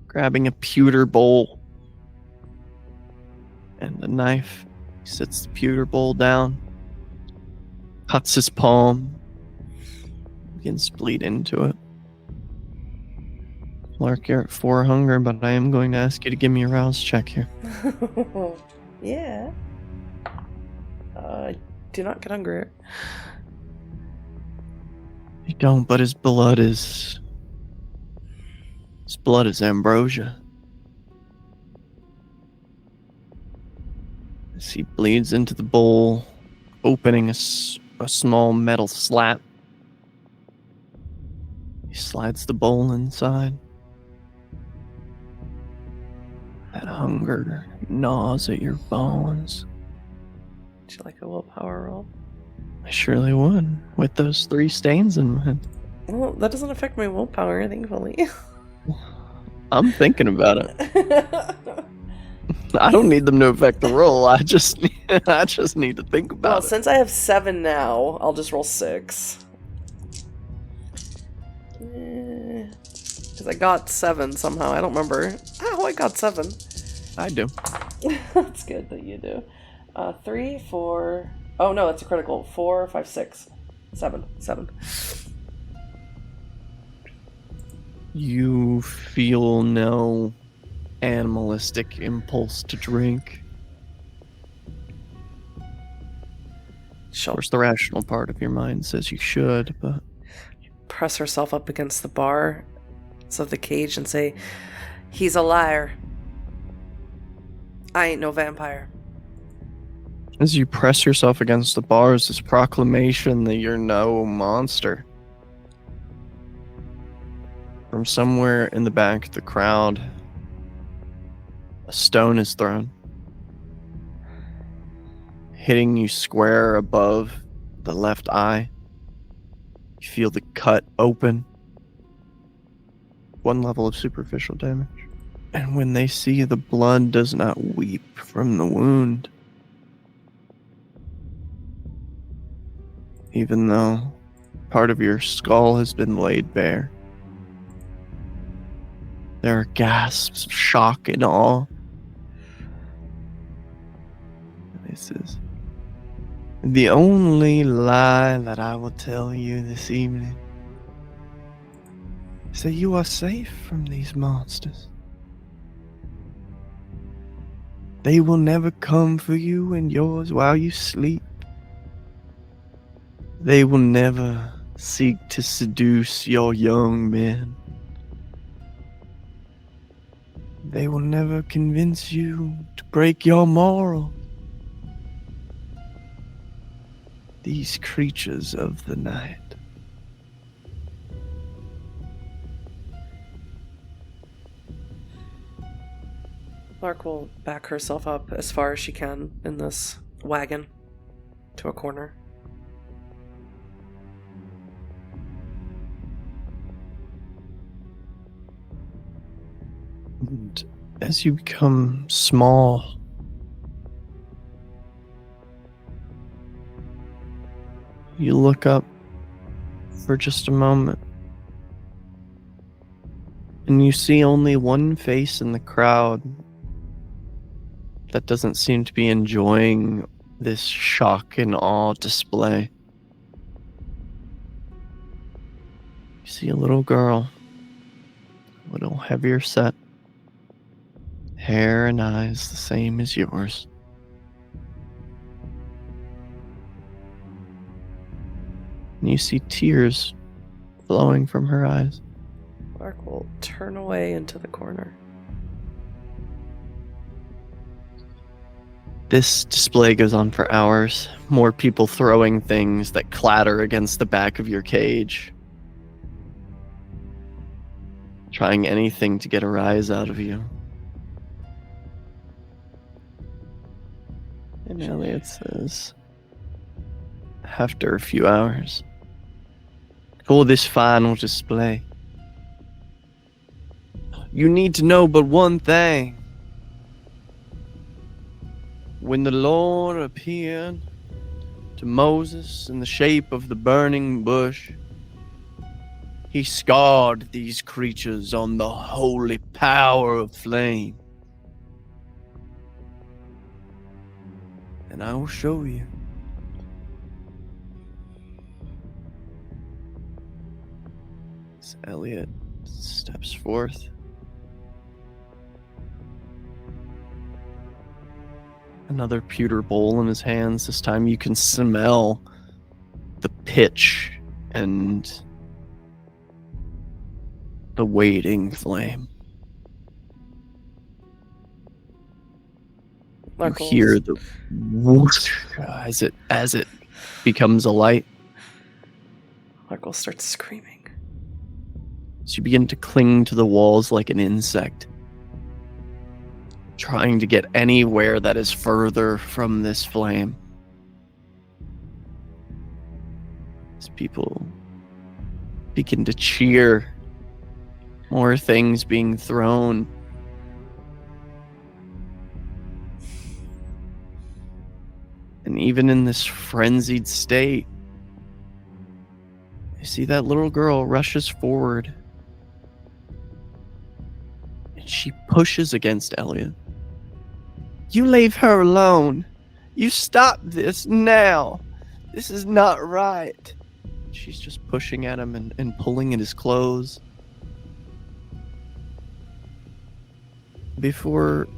S1: grabbing a pewter bowl and a knife. He sets the pewter bowl down, cuts his palm, begins to bleed into it. Lark, you're at 4 hunger, but I am going to ask you to give me a rouse check here.
S2: Yeah. Do not get hungry.
S1: You don't, but his blood is ambrosia. As he bleeds into the bowl, opening a small metal slat. He slides the bowl inside. That hunger gnaws at your bones.
S2: Would you like a willpower roll?
S1: I surely would, with those 3 stains in mind.
S2: Well, that doesn't affect my willpower, thankfully.
S1: I'm thinking about it. I don't need them to affect the roll. I just need to think about it.
S2: Since I have 7 now, I'll just roll 6. Because I got 7 somehow. I don't remember how I got 7.
S1: I do.
S2: That's good that you do. 3, 4. Oh no, it's a critical. 4, 5, 6, 7.
S1: You feel no animalistic impulse to drink. Of course, the rational part of your mind says you should, but...
S2: Press herself up against the bars of the cage and say, "He's a liar. I ain't no vampire."
S1: As you press yourself against the bars, this proclamation that you're no monster. From somewhere in the back of the crowd, a stone is thrown, hitting you square above the left eye. You feel the cut open. 1 level of superficial damage. And when they see the blood does not weep from the wound, even though part of your skull has been laid bare, there are gasps of shock and awe. This is the only lie that I will tell you this evening. So you are safe from these monsters. They will never come for you and yours while you sleep. They will never seek to seduce your young men. They will never convince you to break your moral. These creatures of the night.
S2: Lark will back herself up as far as she can in this wagon to a corner.
S1: And as you become small, you look up for just a moment, and you see only one face in the crowd that doesn't seem to be enjoying this shock and awe display. You see a little girl, a little heavier set, hair and eyes the same as yours. And you see tears flowing from her eyes.
S2: Lark will turn away into the corner.
S1: This display goes on for hours. More people throwing things that clatter against the back of your cage. Trying anything to get a rise out of you. And Elliot says, after a few hours, for this final display, you need to know but one thing. When the Lord appeared to Moses in the shape of the burning bush, he scarred these creatures on the holy power of flame. And I will show you. It's Elliot steps forth. Another pewter bowl in his hands. This time you can smell the pitch and the waiting flame.
S2: Lark
S1: You hear
S2: rolls.
S1: the whoosh as it becomes a light.
S2: Lark starts screaming.
S1: So you begin to cling to the walls like an insect, trying to get anywhere that is further from this flame. As people begin to cheer, more things being thrown. And even in this frenzied state, you see that little girl rushes forward. And she pushes against Elliot. You leave her alone. You stop this now. This is not right. She's just pushing at him and pulling at his clothes. Before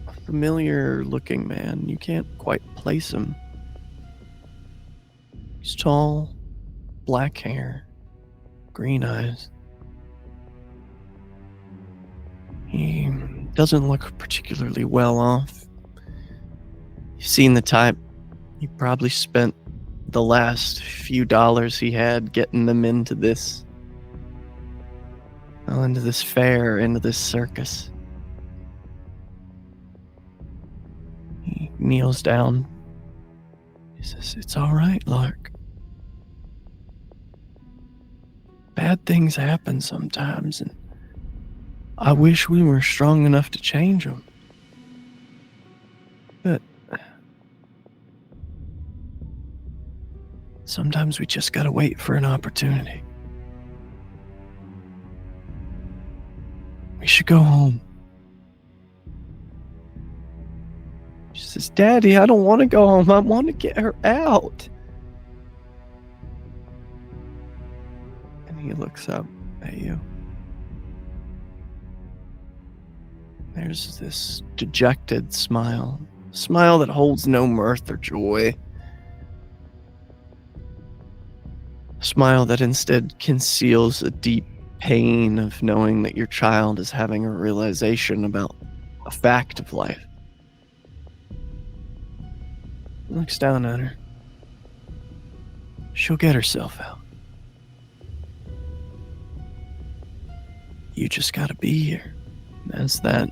S1: a familiar looking man, you can't quite place him. He's tall, black hair, green eyes. He doesn't look particularly well off. You've seen the type. He probably spent the last few dollars he had getting them into this fair, into this circus. He kneels down. He says, "It's all right, Lark. Bad things happen sometimes, and I wish we were strong enough to change them. But sometimes we just gotta wait for an opportunity. We should go home." She says, "Daddy, I don't want to go home. I want to get her out." And he looks up at you. There's this dejected smile. A smile that holds no mirth or joy. A smile that instead conceals a deep pain of knowing that your child is having a realization about a fact of life. He looks down at her. She'll get herself out. You just gotta be here. As that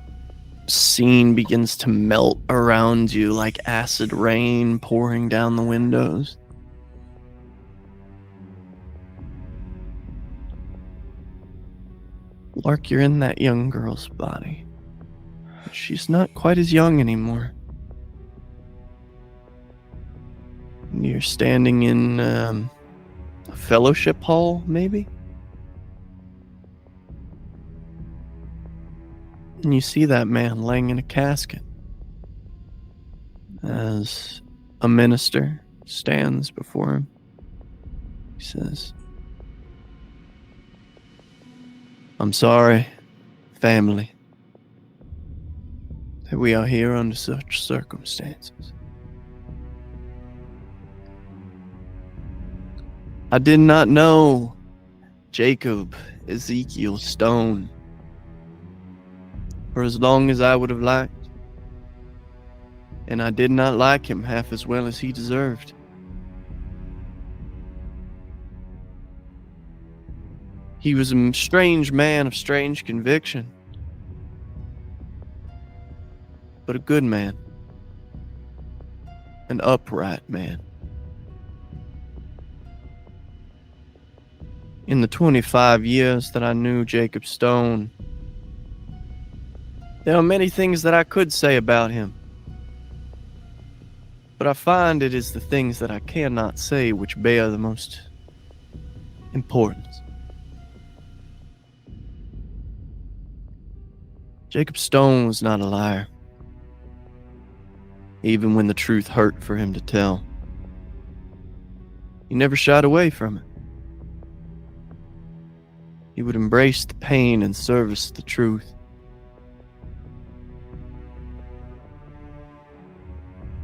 S1: scene begins to melt around you like acid rain pouring down the windows. Lark, you're in that young girl's body. She's not quite as young anymore. You're standing in a fellowship hall, maybe? And you see that man laying in a casket as a minister stands before him. He says, "I'm sorry, family, that we are here under such circumstances. I did not know Jacob Ezekiel Stone for as long as I would have liked, and I did not like him half as well as he deserved. He was a strange man of strange conviction, but a good man, an upright man. In the 25 years that I knew Jacob Stone, there are many things that I could say about him, but I find it is the things that I cannot say which bear the most importance. Jacob Stone was not a liar, even when the truth hurt for him to tell. He never shied away from it. He would embrace the pain and service the truth.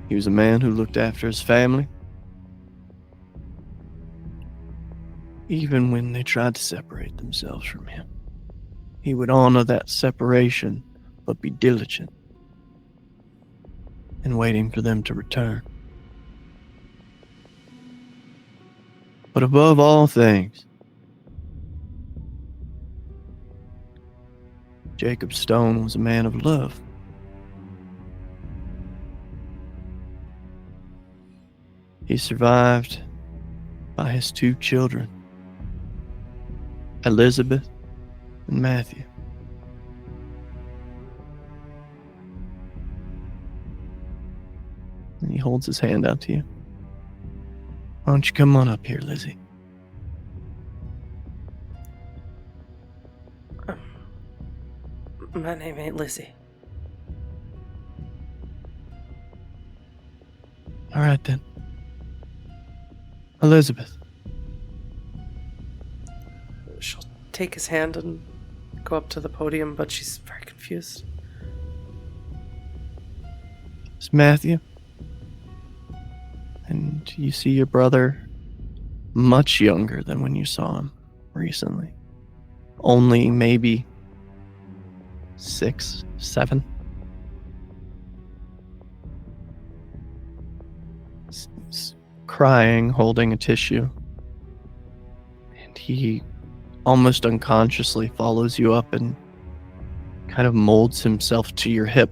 S1: He was a man who looked after his family, even when they tried to separate themselves from him. He would honor that separation, but be diligent in waiting for them to return. But above all things, Jacob Stone was a man of love. He survived by his 2 children, Elizabeth and Matthew. And he holds his hand out to you. Why don't you come on up here, Lizzie?
S2: My name ain't Lizzie.
S1: All right then. Elizabeth.
S2: She'll take his hand and go up to the podium, but she's very confused.
S1: It's Matthew. And you see your brother much younger than when you saw him recently. Only maybe 6, 7. He's crying, holding a tissue. And he almost unconsciously follows you up and kind of molds himself to your hip.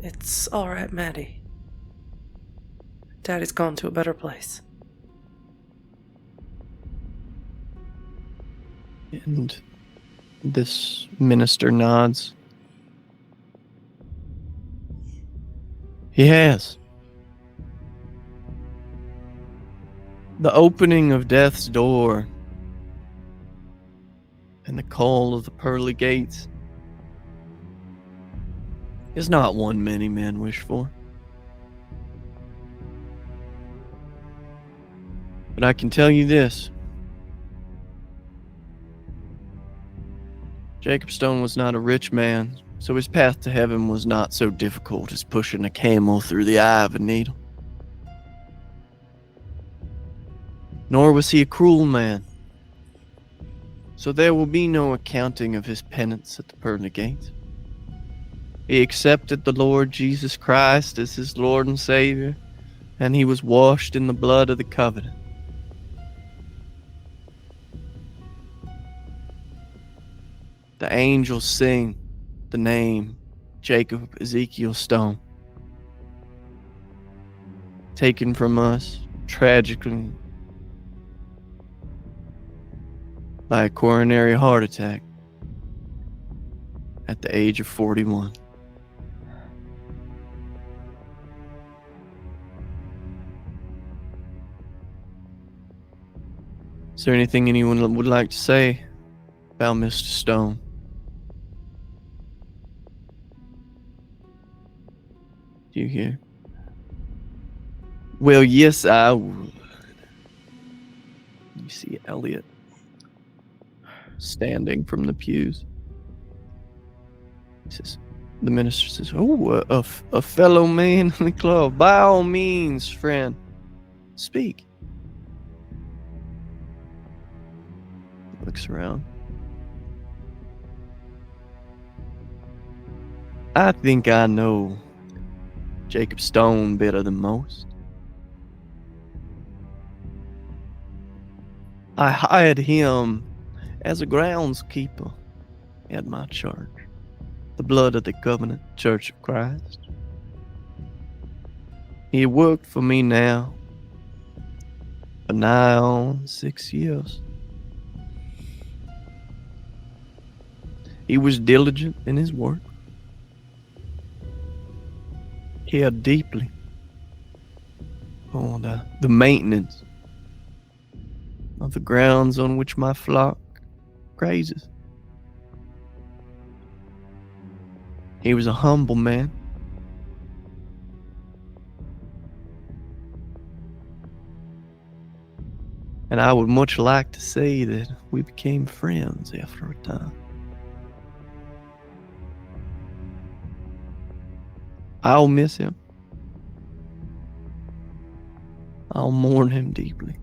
S2: It's all right, Maddie. Daddy's gone to a better place.
S1: And this minister nods. He has. The opening of death's door and the call of the pearly gates is not one many men wish for. But I can tell you this. Jacob Stone was not a rich man, so his path to heaven was not so difficult as pushing a camel through the eye of a needle. Nor was he a cruel man, so there will be no accounting of his penance at the pearly gates. He accepted the Lord Jesus Christ as his Lord and Savior, and he was washed in the blood of the covenant. The angels sing the name Jacob Ezekiel Stone, taken from us tragically by a coronary heart attack at the age of 41. Is there anything anyone would like to say about Mr. Stone? Do you hear? Well, yes, I would. You see Elliot standing from the pews. He says, the minister says, "Oh, a fellow man in the club. By all means, friend, speak." He looks around. I think I know Jacob Stone better than most. I hired him as a groundskeeper at my church, the Blood of the Covenant Church of Christ. He worked for me now for nigh on 6 years. He was diligent in his work, cared deeply for the maintenance of the grounds on which my flock grazes. He was a humble man. And I would much like to say that we became friends after a time. I'll miss him. I'll mourn him deeply.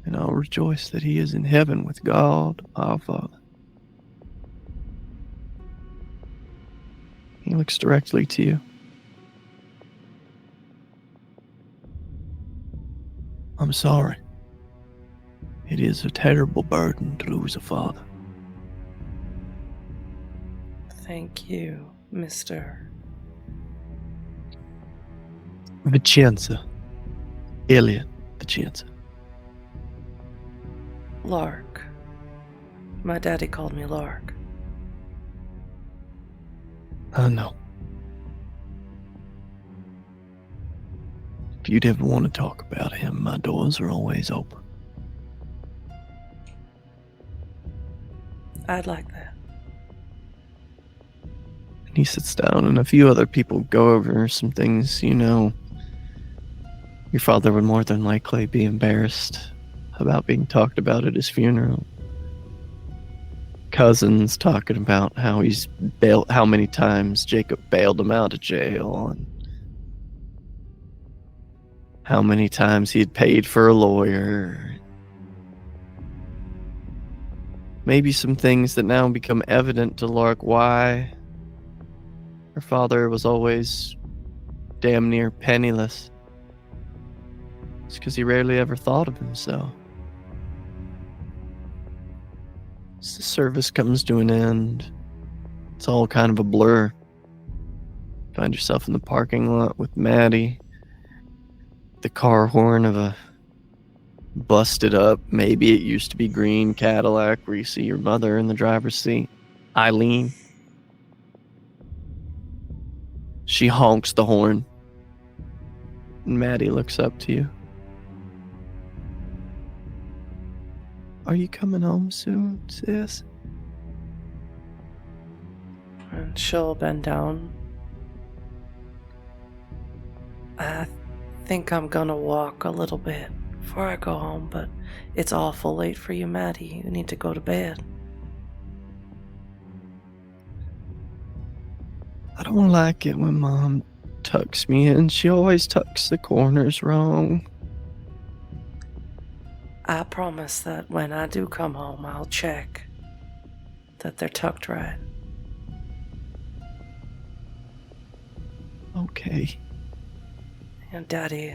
S1: And I'll rejoice that he is in heaven with God, our Father. He looks directly to you. I'm sorry. It is a terrible burden to lose a father.
S2: Thank you, Mr.
S1: Vicenza. Elliot Vicenza.
S2: Lark. My daddy called me Lark.
S1: I know. If you'd ever want to talk about him, my doors are always open.
S2: I'd like that.
S1: And he sits down, and a few other people go over some things. Your father would more than likely be embarrassed about being talked about at his funeral. Cousins talking about how how many times Jacob bailed him out of jail, and how many times he had paid for a lawyer. Maybe some things that now become evident to Lark why her father was always damn near penniless. It's because he rarely ever thought of himself. As the service comes to an end, it's all kind of a blur. Find yourself in the parking lot with Maddie. The car horn of a busted up, maybe it used to be green Cadillac where you see your mother in the driver's seat. Eileen. She honks the horn. And Maddie looks up to you. Are you coming home soon, sis?
S2: And she'll bend down. I think I'm gonna walk a little bit before I go home, but it's awful late for you, Maddie. You need to go to bed.
S1: I don't like it when Mom tucks me in. She always tucks the corners wrong.
S2: I promise that when I do come home, I'll check that they're tucked right.
S1: Okay.
S2: And Daddy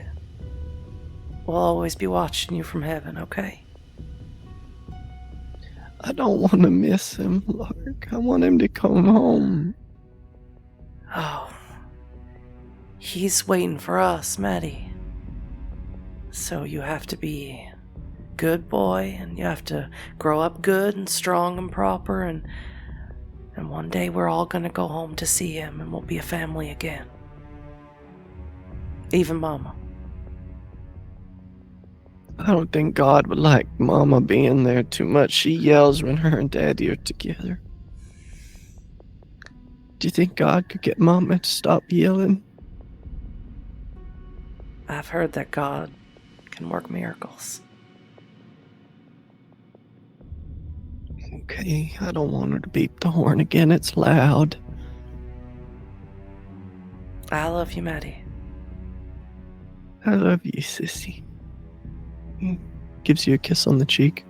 S2: will always be watching you from heaven, okay?
S1: I don't want to miss him, Lark. I want him to come home.
S2: Oh, he's waiting for us, Maddie. So you have to be a good boy, and you have to grow up good and strong and proper, and one day we're all gonna go home to see him, and we'll be a family again. Even Mama.
S1: I don't think God would like Mama being there too much. She yells when her and Daddy are together. Do you think God could get Mama to stop yelling?
S2: I've heard that God can work miracles.
S1: Okay, I don't want her to beep the horn again. It's loud.
S2: I love you, Maddie.
S1: I love you, sissy. He gives you a kiss on the cheek.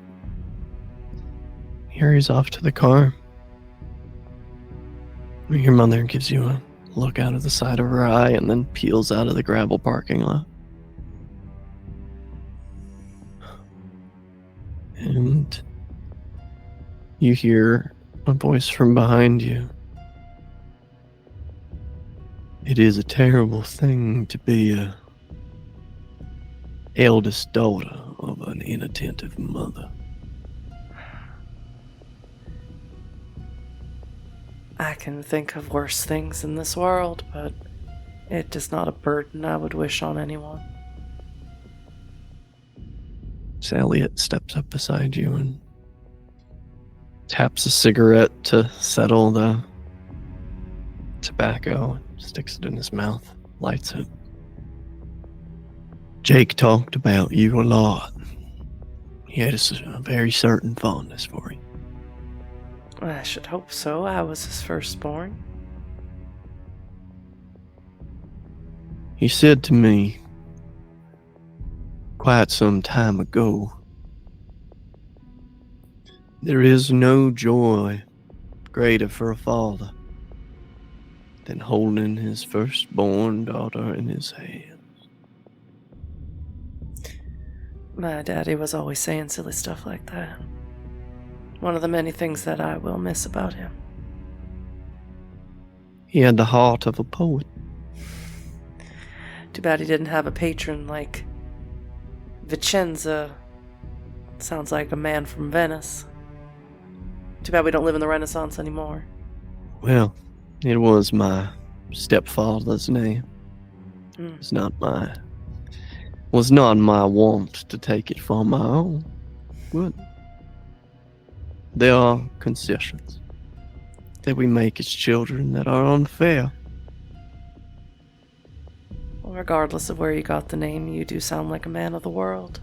S1: He hurries off to the car. Your mother gives you a look out of the side of her eye and then peels out of the gravel parking lot. And you hear a voice from behind you. It is a terrible thing to be a eldest daughter of an inattentive mother.
S2: I can think of worse things in this world, but it is not a burden I would wish on anyone.
S1: Elliot steps up beside you and taps a cigarette to settle the tobacco, sticks it in his mouth, lights it. Jake talked about you a lot. He had a very certain fondness for you.
S2: I should hope so. I was his firstborn.
S1: He said to me quite some time ago, there is no joy greater for a father than holding his firstborn daughter in his hands.
S2: My daddy was always saying silly stuff like that. One of the many things that I will miss about him.
S1: He had the heart of a poet.
S2: Too bad he didn't have a patron like Vicenza. Sounds like a man from Venice. Too bad we don't live in the Renaissance anymore.
S1: Well, it was my stepfather's name.
S2: Mm.
S1: Was not my want to take it for my own. But there are concessions that we make as children that are unfair.
S2: Well, regardless of where you got the name, you do sound like a man of the world.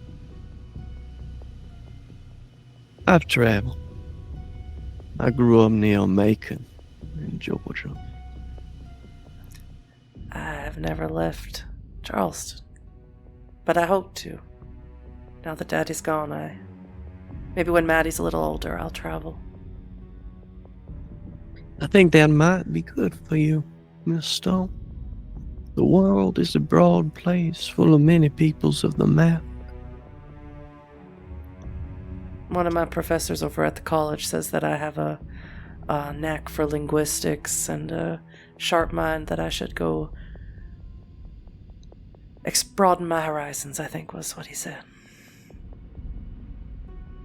S1: I've traveled. I grew up near Macon in Georgia.
S2: I've never left Charleston, but I hope to. Now that Daddy's gone, maybe when Maddie's a little older, I'll travel.
S1: I think that might be good for you, Miss Stone. The world is a broad place full of many peoples of the map.
S2: One of my professors over at the college says that I have a knack for linguistics and a sharp mind, that I should go broaden my horizons, I think was what he said.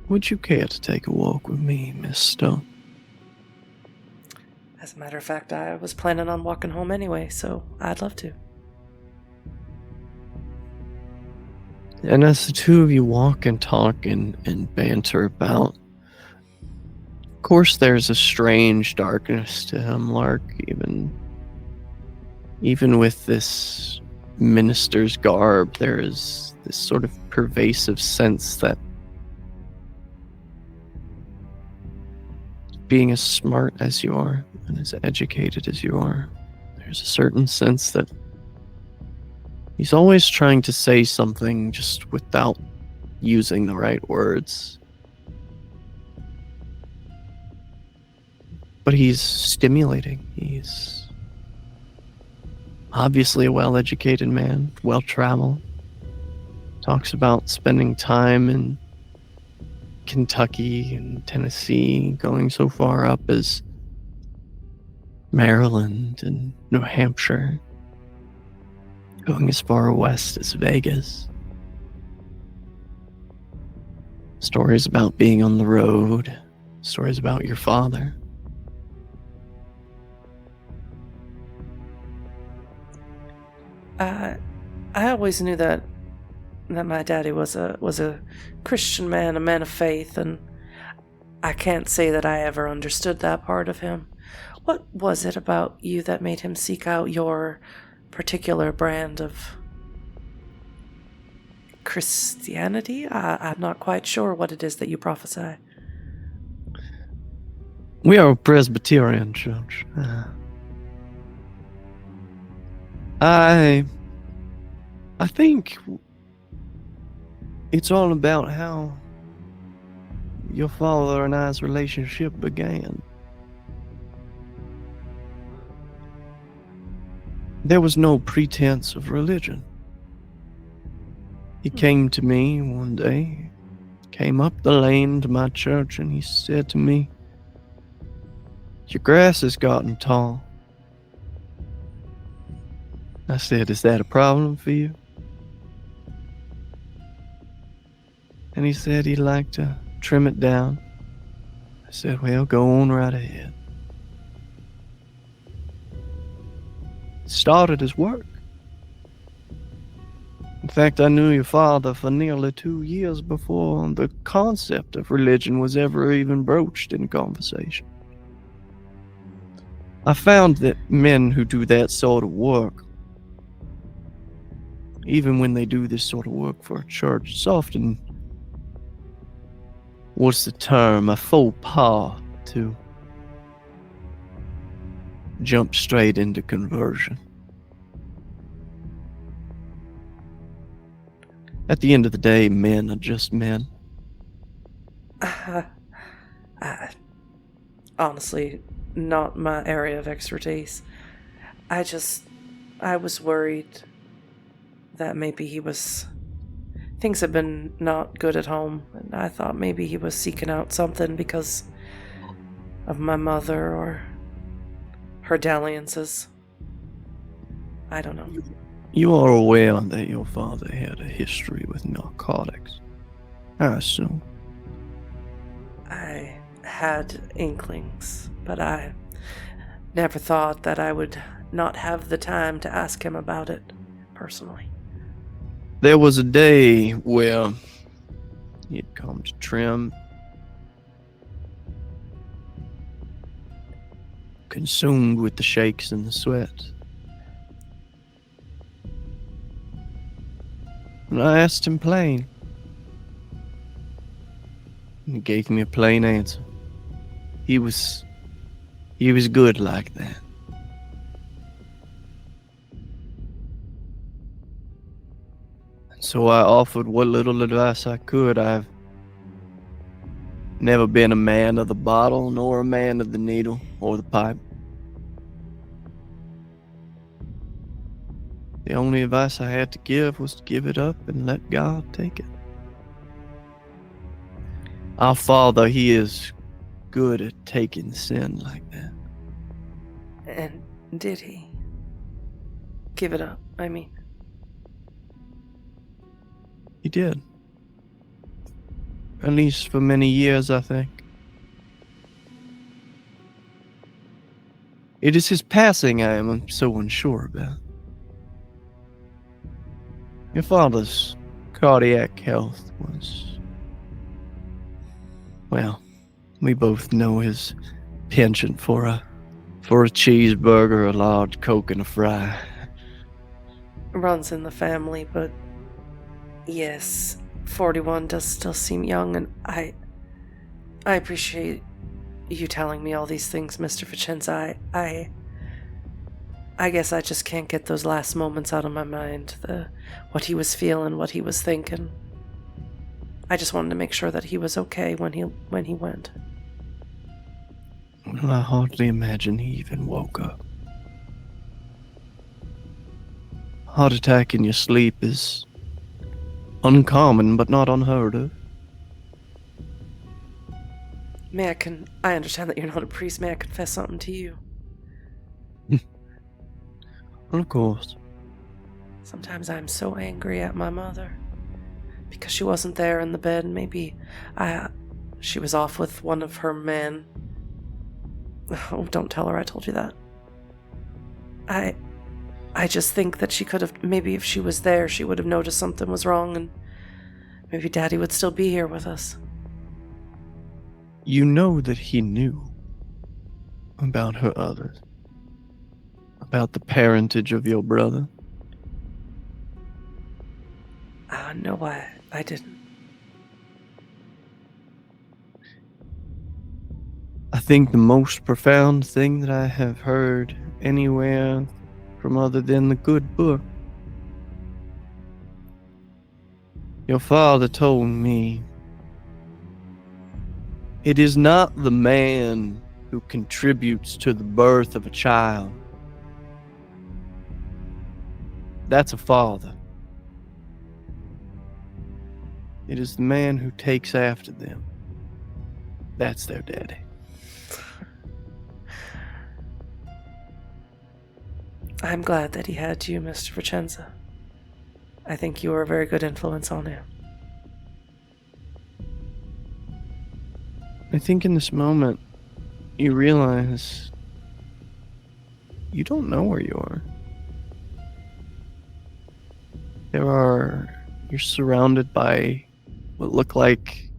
S1: Would you care to take a walk with me, Miss Stone?
S2: As a matter of fact, I was planning on walking home anyway, so I'd love to.
S1: And as the two of you walk and talk and banter about, of course there's a strange darkness to him, Lark, even with this minister's garb, there is this sort of pervasive sense that being as smart as you are and as educated as you are, there's a certain sense that he's always trying to say something just without using the right words. But he's stimulating. He's obviously a well-educated man, well-traveled. Talks about spending time in Kentucky and Tennessee, going so far up as Maryland and New Hampshire, going as far west as Vegas. Stories about being on the road, stories about your father.
S2: I always knew that my daddy was a Christian man, a man of faith, and I can't say that I ever understood that part of him. What was it about you that made him seek out your particular brand of Christianity? I'm not quite sure what it is that you prophesy.
S1: We are a Presbyterian church. I think it's all about how your father and I's relationship began. There was no pretense of religion. He came to me one day, came up the lane to my church, and he said to me, "Your grass has gotten tall." I said, "Is that a problem for you?" And he said he'd like to trim it down. I said, "Well, go on right ahead." It started as work. In fact, I knew your father for nearly 2 years before the concept of religion was ever even broached in conversation. I found that men who do that sort of work even when they do this sort of work for a church, it's often, what's the term, a faux pas to jump straight into conversion. At the end of the day, men are just men.
S2: Honestly, not my area of expertise. I was worried that maybe things have been not good at home, and I thought maybe he was seeking out something because of my mother or her dalliances. I don't know.
S1: You are aware that your father had a history with narcotics, I assume.
S2: I had inklings, but I never thought that I would not have the time to ask him about it personally.
S1: There was a day where he had come to Trim, consumed with the shakes and the sweat. And I asked him plain. And he gave me a plain answer. He was good like that. And so I offered what little advice I could. I've never been a man of the bottle, nor a man of the needle or the pipe. The only advice I had to give was to give it up and let God take it. Our Father, He is good at taking sin like that.
S2: And did he give it up? I mean,
S1: He did. At least for many years, I think. It is his passing I am so unsure about. Your father's cardiac health was, well, we both know his penchant for a cheeseburger, a large Coke, and a fry.
S2: runs in the family, but yes, 41 does still seem young, and I appreciate you telling me all these things, Mr. Vicenza. I guess I just can't get those last moments out of my mind, what he was feeling, what he was thinking. I just wanted to make sure that he was okay when he went.
S1: Well, I hardly imagine he even woke up. Heart attack in your sleep is uncommon, but not unheard of.
S2: I understand that you're not a priest. May I confess something to you?
S1: Of course.
S2: Sometimes I'm so angry at my mother because she wasn't there in the bed. Maybe she was off with one of her men. Oh, don't tell her I told you that. I just think that she could have, maybe if she was there, she would have noticed something was wrong, and maybe Daddy would still be here with us.
S1: You know that he knew about her others, about the parentage of your brother.
S2: No, I didn't.
S1: I think the most profound thing that I have heard anywhere from other than the good book. Your father told me it is not the man who contributes to the birth of a child. That's a father. It is the man who takes after them. That's their daddy.
S2: I'm glad that he had you, Mr. Vicenza. I think you were a very good influence on him.
S1: I think in this moment, you realize you don't know where you are. You're surrounded by what look like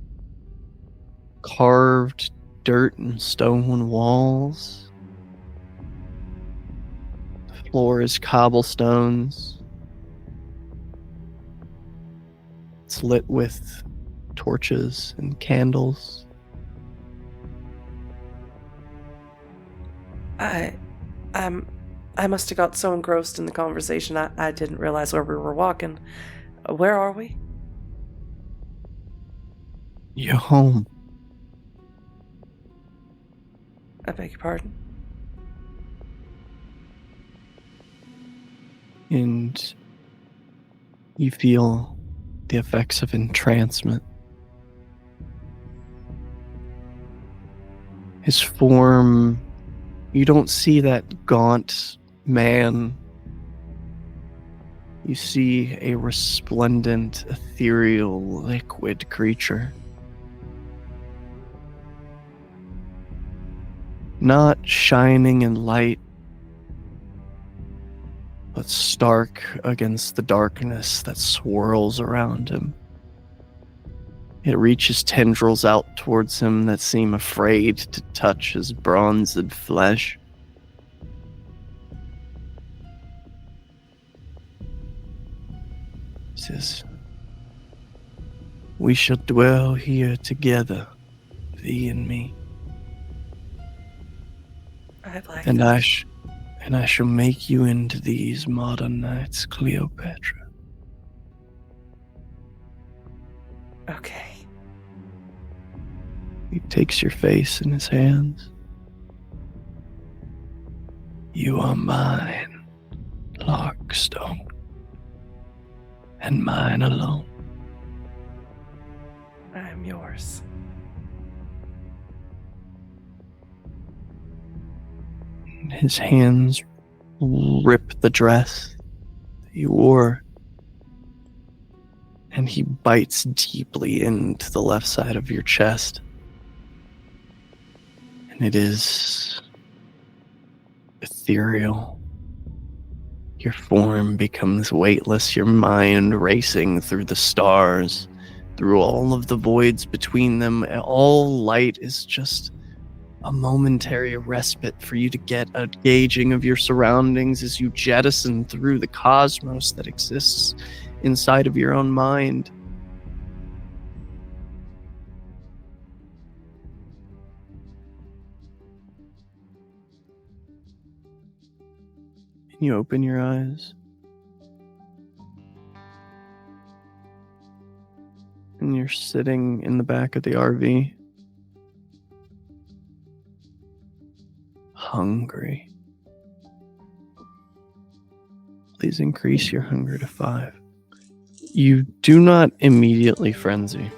S1: carved dirt and stone walls. The floor is cobblestones. It's lit with torches and candles.
S2: I must have got so engrossed in the conversation I didn't realize where we were walking. Where are we?
S1: You're home.
S2: I beg your pardon?
S1: And you feel the effects of entrancement. His form, you don't see that gaunt man. You see a resplendent, ethereal, liquid creature. Not shining in light, but stark against the darkness that swirls around him. It reaches tendrils out towards him that seem afraid to touch his bronzed flesh. He says, "We shall dwell here together, thee and me.
S2: I like
S1: And
S2: that.
S1: I shall make you into these modern nights, Cleopatra."
S2: Okay.
S1: He takes your face in his hands. "You are mine, Larkstone, and mine alone."
S2: I am yours.
S1: His hands rip the dress that you wore, and he bites deeply into the left side of your chest. And it is ethereal. Your form becomes weightless, your mind racing through the stars, through all of the voids between them. All light is just a momentary respite for you to get a gauging of your surroundings as you jettison through the cosmos that exists inside of your own mind. And you open your eyes, and you're sitting in the back of the RV, hungry. Please increase your hunger to 5. You do not immediately frenzy.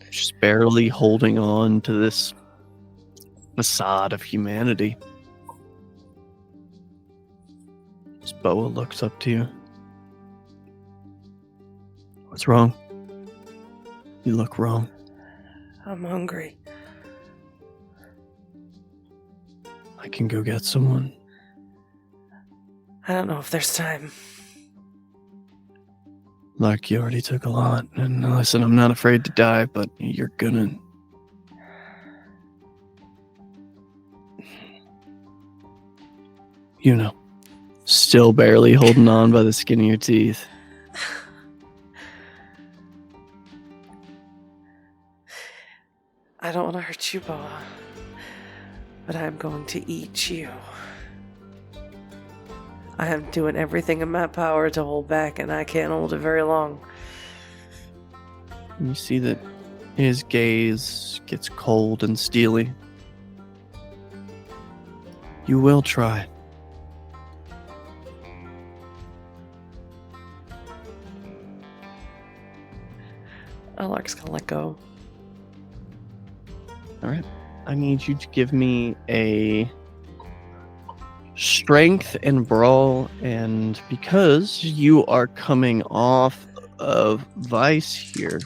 S1: Just barely holding on to this facade of humanity. As Boa looks up to you. "What's wrong? You look wrong."
S2: I'm hungry.
S1: "I can go get someone."
S2: I don't know if there's time.
S1: "Lark, you already took a lot. And listen, I'm not afraid to die, but you're gonna... You know, still barely holding on by the skin of your teeth.
S2: I don't want to hurt you, Boa, but I'm going to eat you. I am doing everything in my power to hold back, and I can't hold it very long.
S1: You see that his gaze gets cold and steely. "You will try."
S2: Lark's gonna let go.
S1: All right. I need you to give me a strength and brawl, and because you are coming off of Vice here,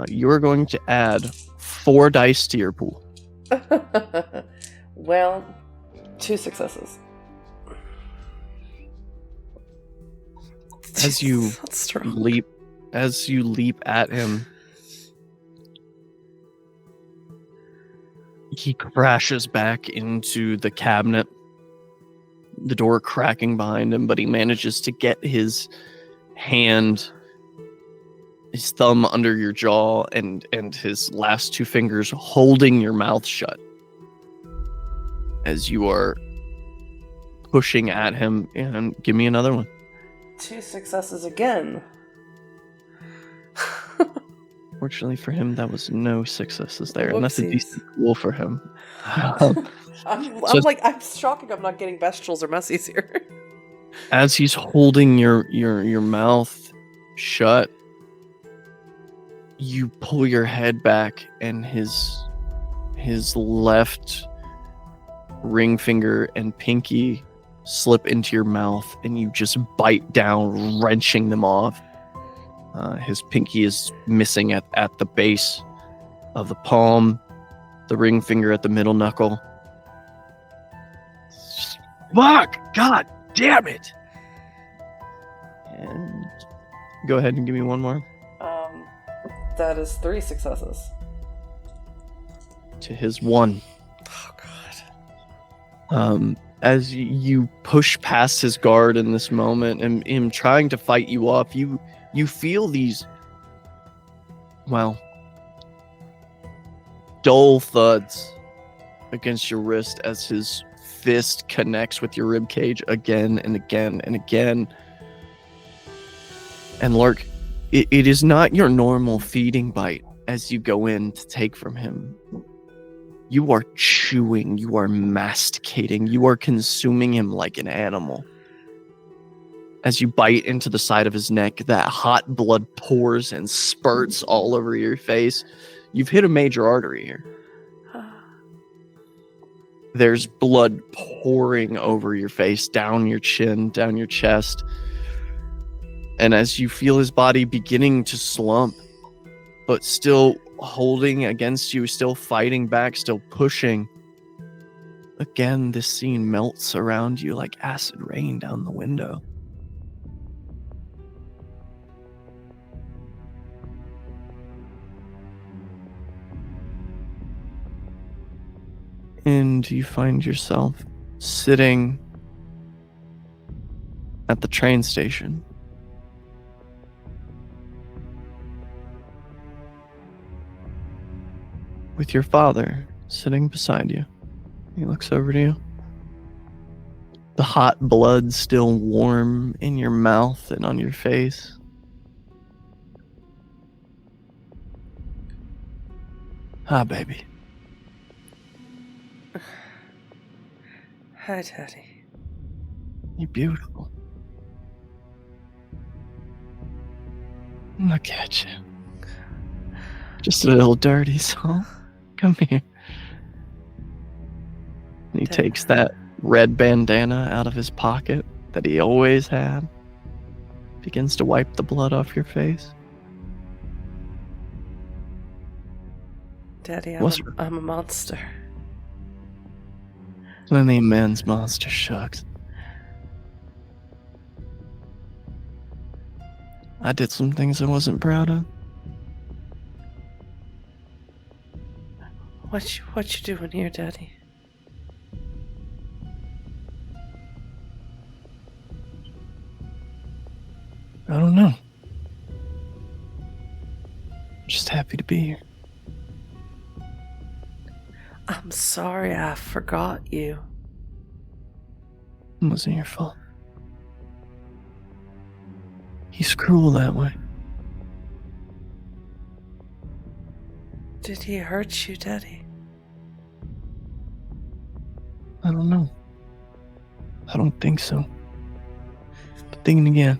S1: you are going to add 4 dice to your pool.
S2: Well, 2 successes.
S1: As you
S2: That's strong.
S1: leap at him, he crashes back into the cabinet, the door cracking behind him, but he manages to get his hand, his thumb under your jaw, and his last two fingers holding your mouth shut as you are pushing at him. And give me another one.
S2: 2 successes again.
S1: Fortunately for him, that was no successes there, and that's a
S2: Whoopsies.
S1: decent roll for him.
S2: I'm shocking I'm not getting bestials or messies here.
S1: As he's holding your mouth shut, you pull your head back, and his left ring finger and pinky slip into your mouth, and you just bite down, wrenching them off. His pinky is missing at the base of the palm, the ring finger at the middle knuckle. Fuck! God damn it! And go ahead and give me one more.
S2: That is 3 successes.
S1: To his 1.
S2: Oh, God.
S1: As you push past his guard in this moment, and him trying to fight you off, you feel these, well, dull thuds against your wrist as his fist connects with your ribcage again and again and again. And Lark, it is not your normal feeding bite as you go in to take from him. You are chewing, you are masticating, you are consuming him like an animal. As you bite into the side of his neck, that hot blood pours and spurts all over your face. You've hit a major artery here. There's blood pouring over your face, down your chin, down your chest. And as you feel his body beginning to slump, but still holding against you, still fighting back, still pushing, again, this scene melts around you like acid rain down the window. And you find yourself sitting at the train station. With your father sitting beside you. He looks over to you. The hot blood still warm in your mouth and on your face. Hi, baby.
S2: Hi, Daddy.
S1: You're beautiful. Look at you. Just a little dirty soul. Come here. And he takes that red bandana out of his pocket that he always had. Begins to wipe the blood off your face.
S2: Daddy,
S1: What's
S2: I'm a monster.
S1: Then the immense monster shucks. I did some things I wasn't proud of.
S2: What you doing here, Daddy?
S1: I don't know. Just happy to be here.
S2: I'm sorry I forgot you.
S1: It wasn't your fault. He's cruel that way.
S2: Did he hurt you, Daddy?
S1: I don't know. I don't think so. But thinking again,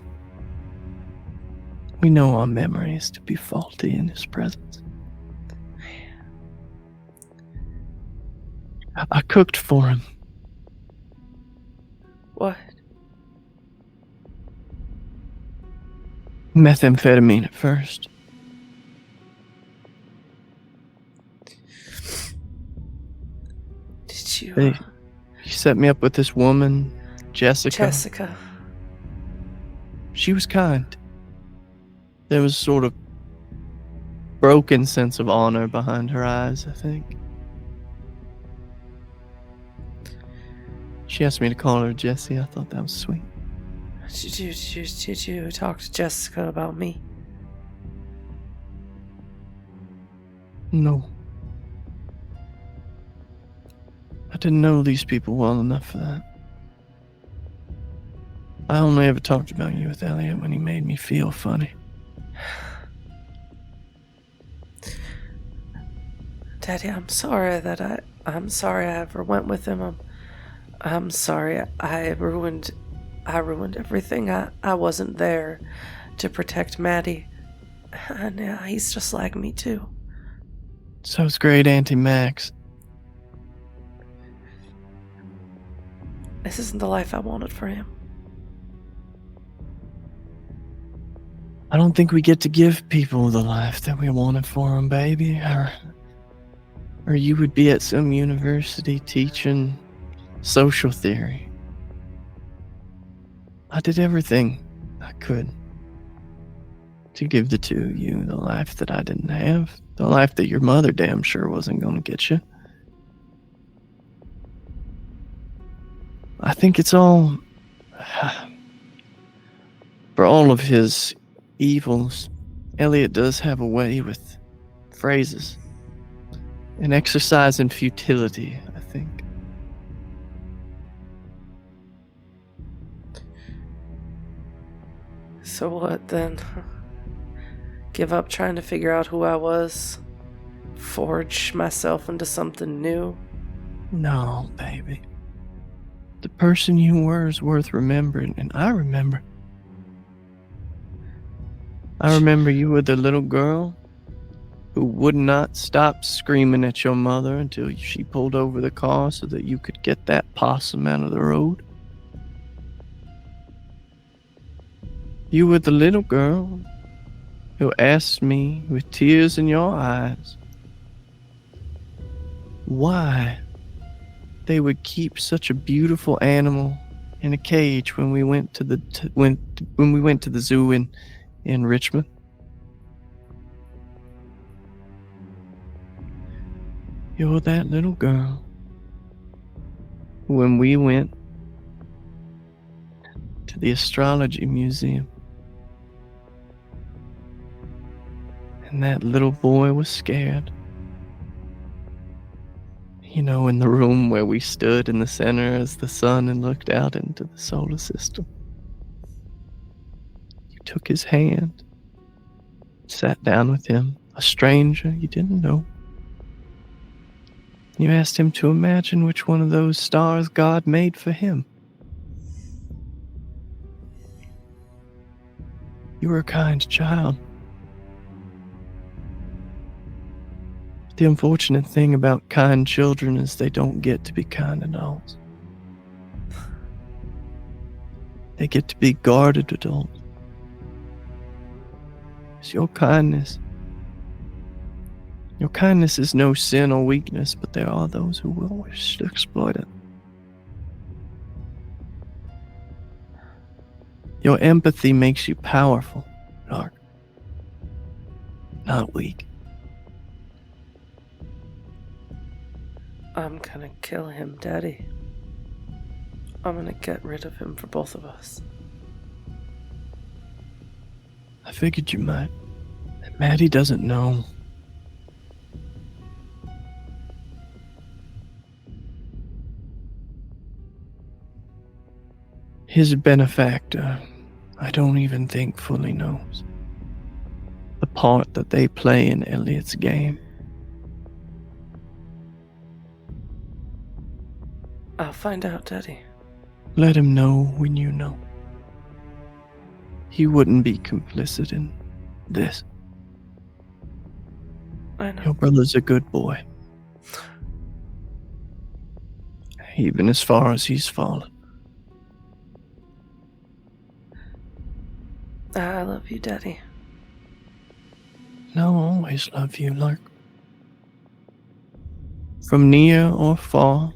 S1: we know our memory is to be faulty in his presence. I cooked for him.
S2: What?
S1: Methamphetamine at first.
S2: Did you?
S1: He set me up with this woman, Jessica. She was kind. There was sort of broken sense of honor behind her eyes, I think. She asked me to call her Jessie. I thought that was sweet.
S2: Did you talk to Jessica about me?
S1: No. I didn't know these people well enough for that. I only ever talked about you with Elliot when he made me feel funny.
S2: Daddy, I'm sorry I ever went with him. I'm sorry I ruined everything. I wasn't there to protect Maddie. And yeah, he's just like me too.
S1: So's great Auntie Max.
S2: This isn't the life I wanted for him.
S1: I don't think we get to give people the life that we wanted for them, baby. Or you would be at some university teaching social theory. I did everything I could to give the two of you the life that I didn't have, the life that your mother damn sure wasn't going to get you. I think it's all, for all of his evils, Elliot does have a way with phrases. An exercise in futility, I think.
S2: So what then? Give up trying to figure out who I was? Forge myself into something new?
S1: No, baby. The person you were is worth remembering, and I remember. I remember you were the little girl who would not stop screaming at your mother until she pulled over the car so that you could get that possum out of the road. You were the little girl who asked me with tears in your eyes why they would keep such a beautiful animal in a cage when we went to the when we went to the zoo in Richmond. You're that little girl when we went to the astrology museum. And that little boy was scared. You know, in the room where we stood in the center as the sun and looked out into the solar system. You took his hand, sat down with him, a stranger you didn't know. You asked him to imagine which one of those stars God made for him. You were a kind child. The unfortunate thing about kind children is they don't get to be kind adults. They get to be guarded adults. It's your kindness. Your kindness is no sin or weakness, but there are those who will wish to exploit it. Your empathy makes you powerful, Lark, not weak.
S2: I'm gonna kill him, Daddy. I'm gonna get rid of him for both of us.
S1: I figured you might. And Maddie doesn't know. His benefactor, I don't even think fully knows the part that they play in Elliot's game.
S2: I'll find out, Daddy.
S1: Let him know when you know. He wouldn't be complicit in this.
S2: I know.
S1: Your brother's a good boy. Even as far as he's fallen.
S2: I love you, Daddy.
S1: And I'll always love you, Lark. From near or far,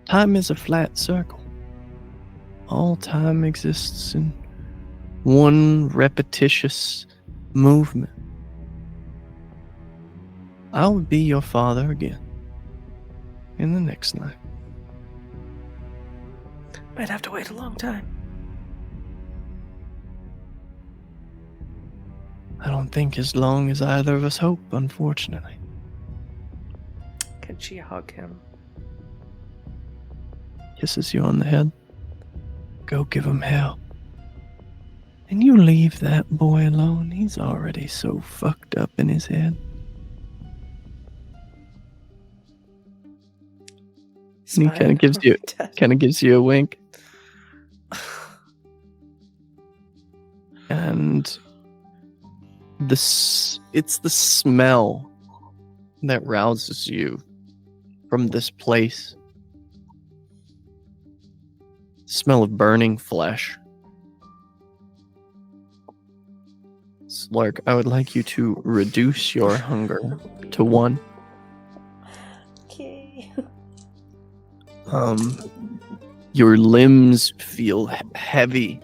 S1: time is a flat circle. All time exists in one repetitious movement. I will be your father again in the next life.
S2: Might have to wait a long time.
S1: I don't think as long as either of us hope, unfortunately.
S2: Can she hug him?
S1: Kisses you on the head. Go give him hell. And you leave that boy alone. He's already so fucked up in his head. And he kind of gives you a wink. And it's the smell that rouses you from this place. Smell of burning flesh. Lark, I would like you to reduce your hunger to 1.
S2: Okay.
S1: Your limbs feel heavy.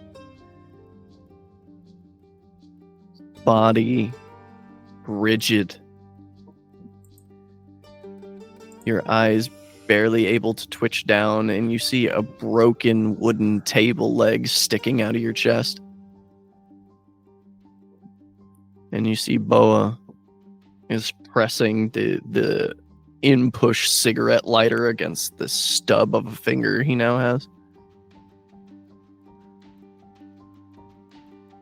S1: Body rigid. Your eyes barely able to twitch down, and you see a broken wooden table leg sticking out of your chest. And you see Boa is pressing the in-push cigarette lighter against the stub of a finger he now has.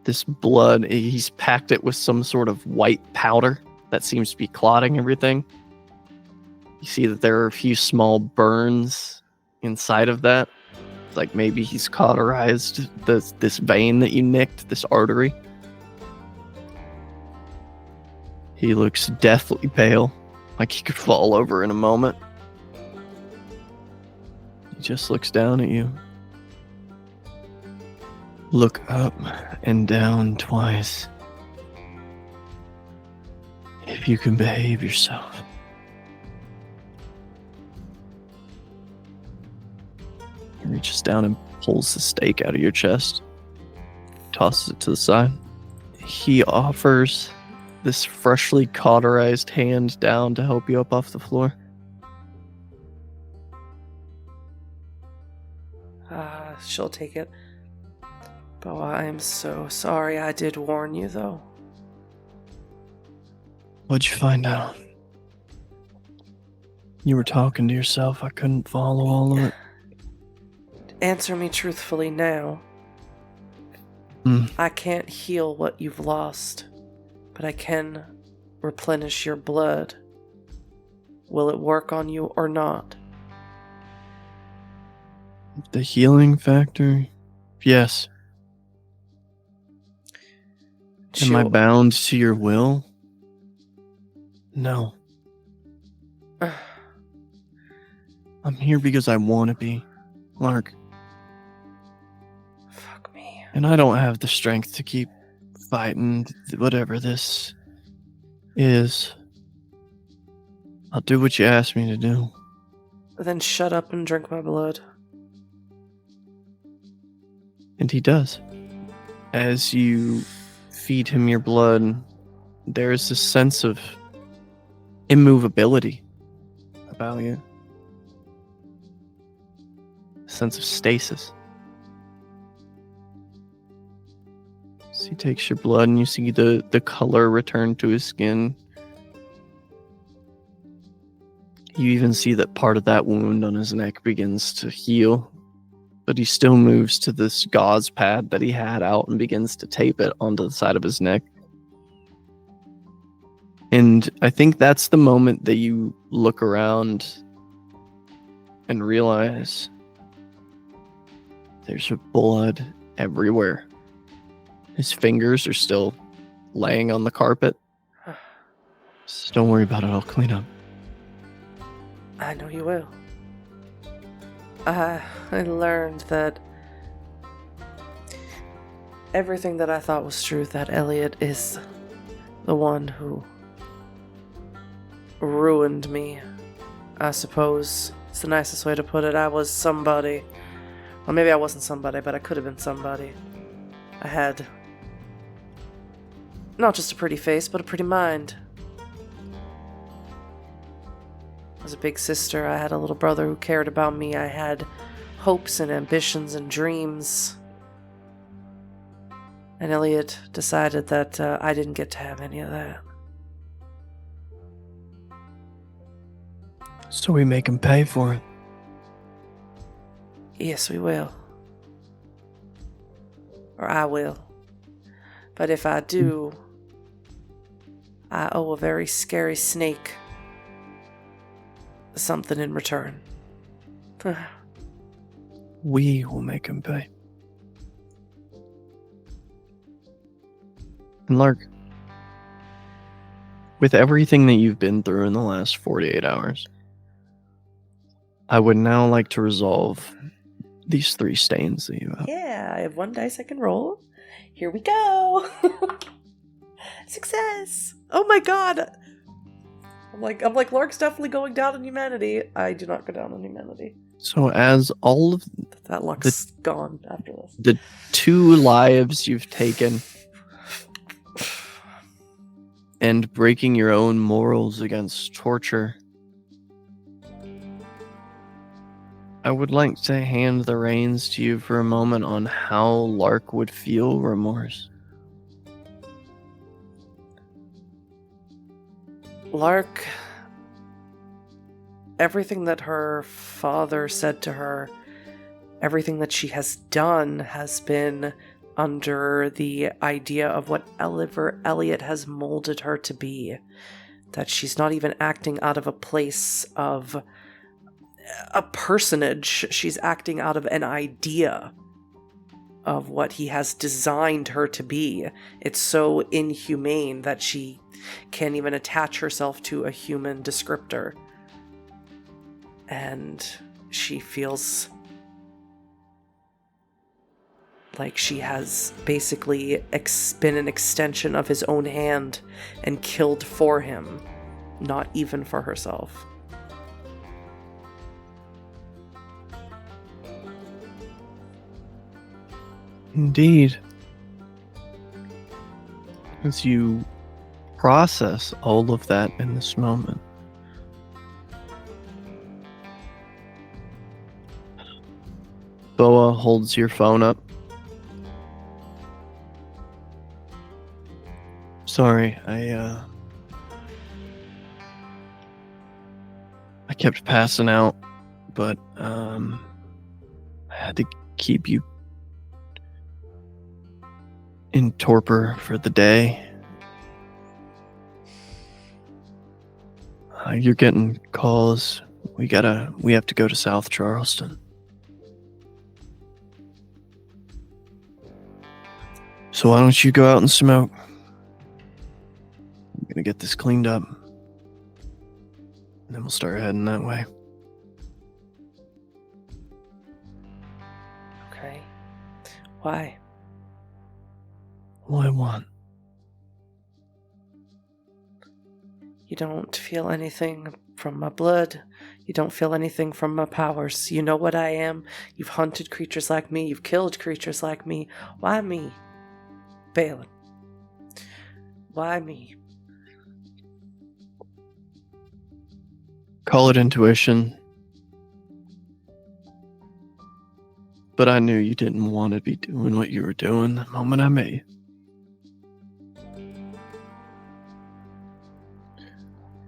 S1: This blood, he's packed it with some sort of white powder that seems to be clotting everything. You see that there are a few small burns inside of that. It's like maybe he's cauterized this vein that you nicked, this artery. He looks deathly pale, like he could fall over in a moment. He just looks down at you. Look up and down twice. If you can behave yourself. He reaches down and pulls the steak out of your chest, tosses it to the side. He offers this freshly cauterized hand down to help you up off the floor.
S2: She'll take it. Boa, I am so sorry. I did warn you, though.
S1: What'd you find out? You were talking to yourself. I couldn't follow all of it.
S2: Answer me truthfully now. I can't heal what you've lost, but I can replenish your blood. Will it work on you or not?
S1: The healing factor? Yes. Am I bound to your will? No. I'm here because I want to be. Lark.
S2: Fuck me.
S1: And I don't have the strength to keep fighting whatever this is. I'll do what you ask me to do.
S2: Then shut up and drink my blood.
S1: And he does. As you feed him your blood, there's this sense of immovability about you. A sense of stasis. So he takes your blood and you see the color return to his skin. You even see that part of that wound on his neck begins to heal. But he still moves to this gauze pad that he had out and begins to tape it onto the side of his neck. And I think that's the moment that you look around and realize there's blood everywhere. His fingers are still laying on the carpet. So don't worry about it, I'll clean up.
S2: I know you will. I learned that everything that I thought was true, that Elliot is the one who ruined me. I suppose it's the nicest way to put it. I was somebody. Well, maybe I wasn't somebody, but I could have been somebody. I had not just a pretty face, but a pretty mind. I was a big sister. I had a little brother who cared about me. I had hopes and ambitions and dreams. And Elliot decided that I didn't get to have any of that.
S1: So we make him pay for it.
S2: Yes, we will. Or I will. But if I do, I owe a very scary snake something in return.
S1: We will make him pay. And Lark, with everything that you've been through in the last 48 hours, I would now like to resolve these 3 stains that you have.
S2: Yeah, I have 1 dice I can roll. Here we go. Success. Oh my god. I'm like, Lark's definitely going down in humanity. I do not go down in humanity.
S1: So as all of
S2: that luck's gone after this.
S1: The 2 lives you've taken and breaking your own morals against torture, I would like to hand the reins to you for a moment on how Lark would feel remorse.
S2: Lark, everything that her father said to her, everything that she has done has been under the idea of what Elliot has molded her to be. That she's not even acting out of a place of a personage. She's acting out of an idea of what he has designed her to be. It's so inhumane that she can't even attach herself to a human descriptor. And she feels like she has basically been an extension of his own hand and killed for him, not even for herself.
S1: Indeed. As you process all of that in this moment, Boa holds your phone up. Sorry, I kept passing out, but I had to keep you in torpor for the day. You're getting calls. We have to go to South Charleston. So why don't you go out and smoke? I'm gonna get this cleaned up, and then we'll start heading that way.
S2: Okay. Why?
S1: What I want.
S2: You don't feel anything from my blood. You don't feel anything from my powers. You know what I am. You've hunted creatures like me. You've killed creatures like me. Why me? Balin. Why me?
S1: Call it intuition. But I knew you didn't want to be doing what you were doing the moment I met you.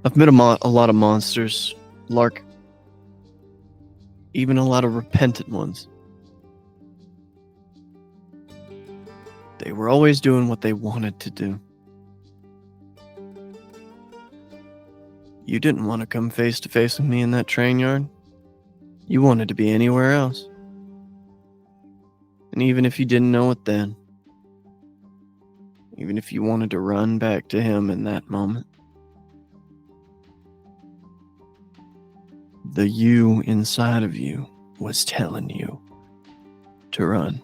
S1: I've met a lot of monsters, Lark. Even a lot of repentant ones. They were always doing what they wanted to do. You didn't want to come face to face with me in that train yard. You wanted to be anywhere else. And even if you didn't know it then, even if you wanted to run back to him in that moment, the you inside of you was telling you to run.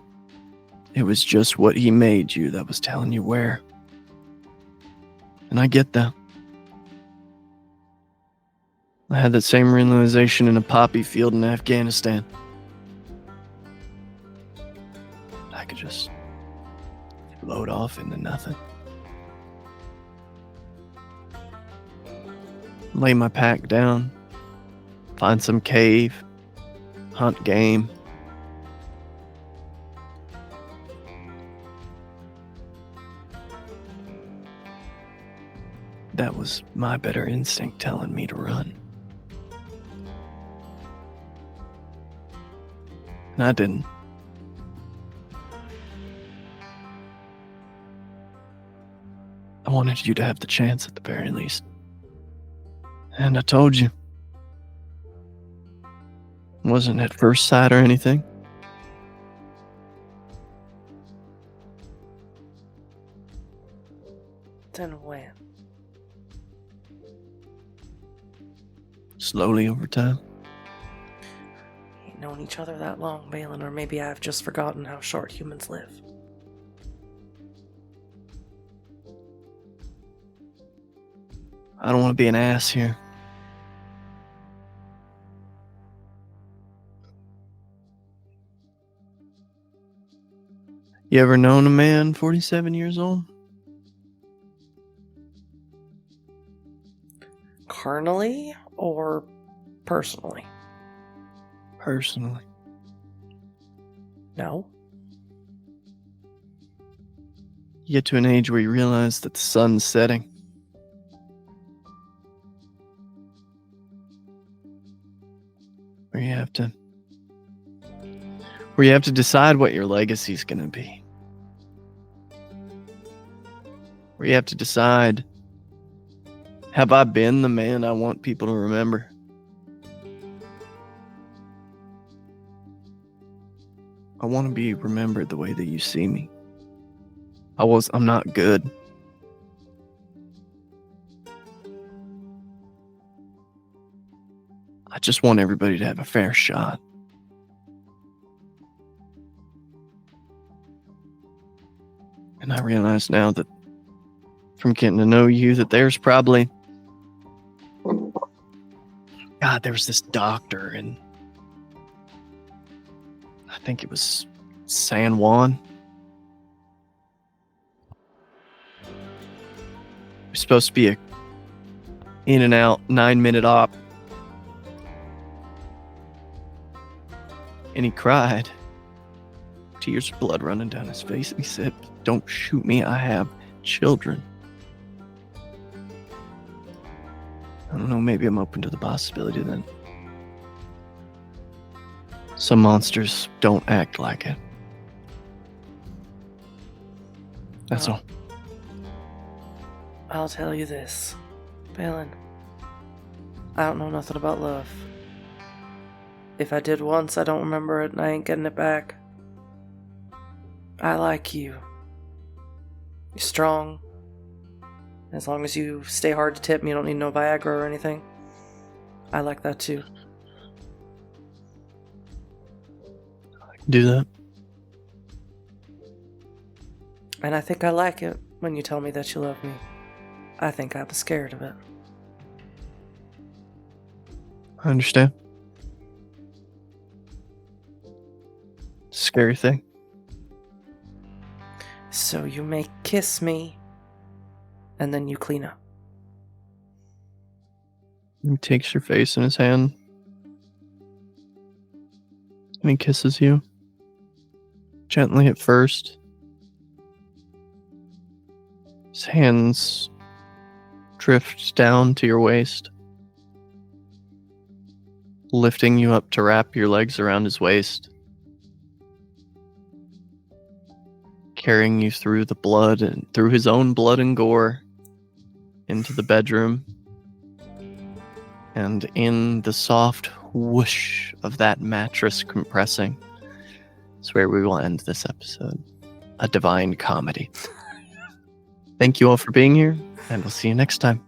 S1: It was just what he made you that was telling you where. And I get that. I had that same realization in a poppy field in Afghanistan. I could just float off into nothing. Lay my pack down. Find some cave. Hunt game. that was my better instinct telling me to run. And I didn't. I wanted you to have the chance at the very least. And I told you. It wasn't at first sight or anything.
S2: Then when?
S1: Slowly over time.
S2: Ain't known each other that long, Balin, or maybe I've just forgotten how short humans live.
S1: I don't want to be an ass here. You ever known a man 47 years old?
S2: Carnally or personally?
S1: Personally.
S2: No.
S1: You get to an age where you realize that the sun's setting. Where you have to decide what your legacy's going to be. Where you have to decide, have I been the man I want people to remember? I want to be remembered the way that you see me. I'm not good. I just want everybody to have a fair shot. And I realize now that from getting to know you that there's probably... God, there was this doctor in... I think it was San Juan. It was supposed to be a in and out 9-minute op. And he cried. Tears of blood running down his face. And he said, "Don't shoot me. I have children." I don't know. Maybe I'm open to the possibility then. Some monsters don't act like it. That's all.
S2: I'll tell you this, Balin. I don't know nothing about love. If I did once, I don't remember it and I ain't getting it back. I like you. You're strong. As long as you stay hard to tip, you don't need no Viagra or anything. I like that too.
S1: I can do that.
S2: And I think I like it when you tell me that you love me. I think I was scared of it.
S1: I understand. Scary thing.
S2: So you may kiss me, and then you clean up.
S1: He takes your face in his hand. And he kisses you. Gently at first. His hands drift down to your waist, lifting you up to wrap your legs around his waist, carrying you through the blood and through his own blood and gore into the bedroom. And in the soft whoosh of that mattress compressing is where we will end this episode. A divine comedy. Thank you all for being here, and we'll see you next time.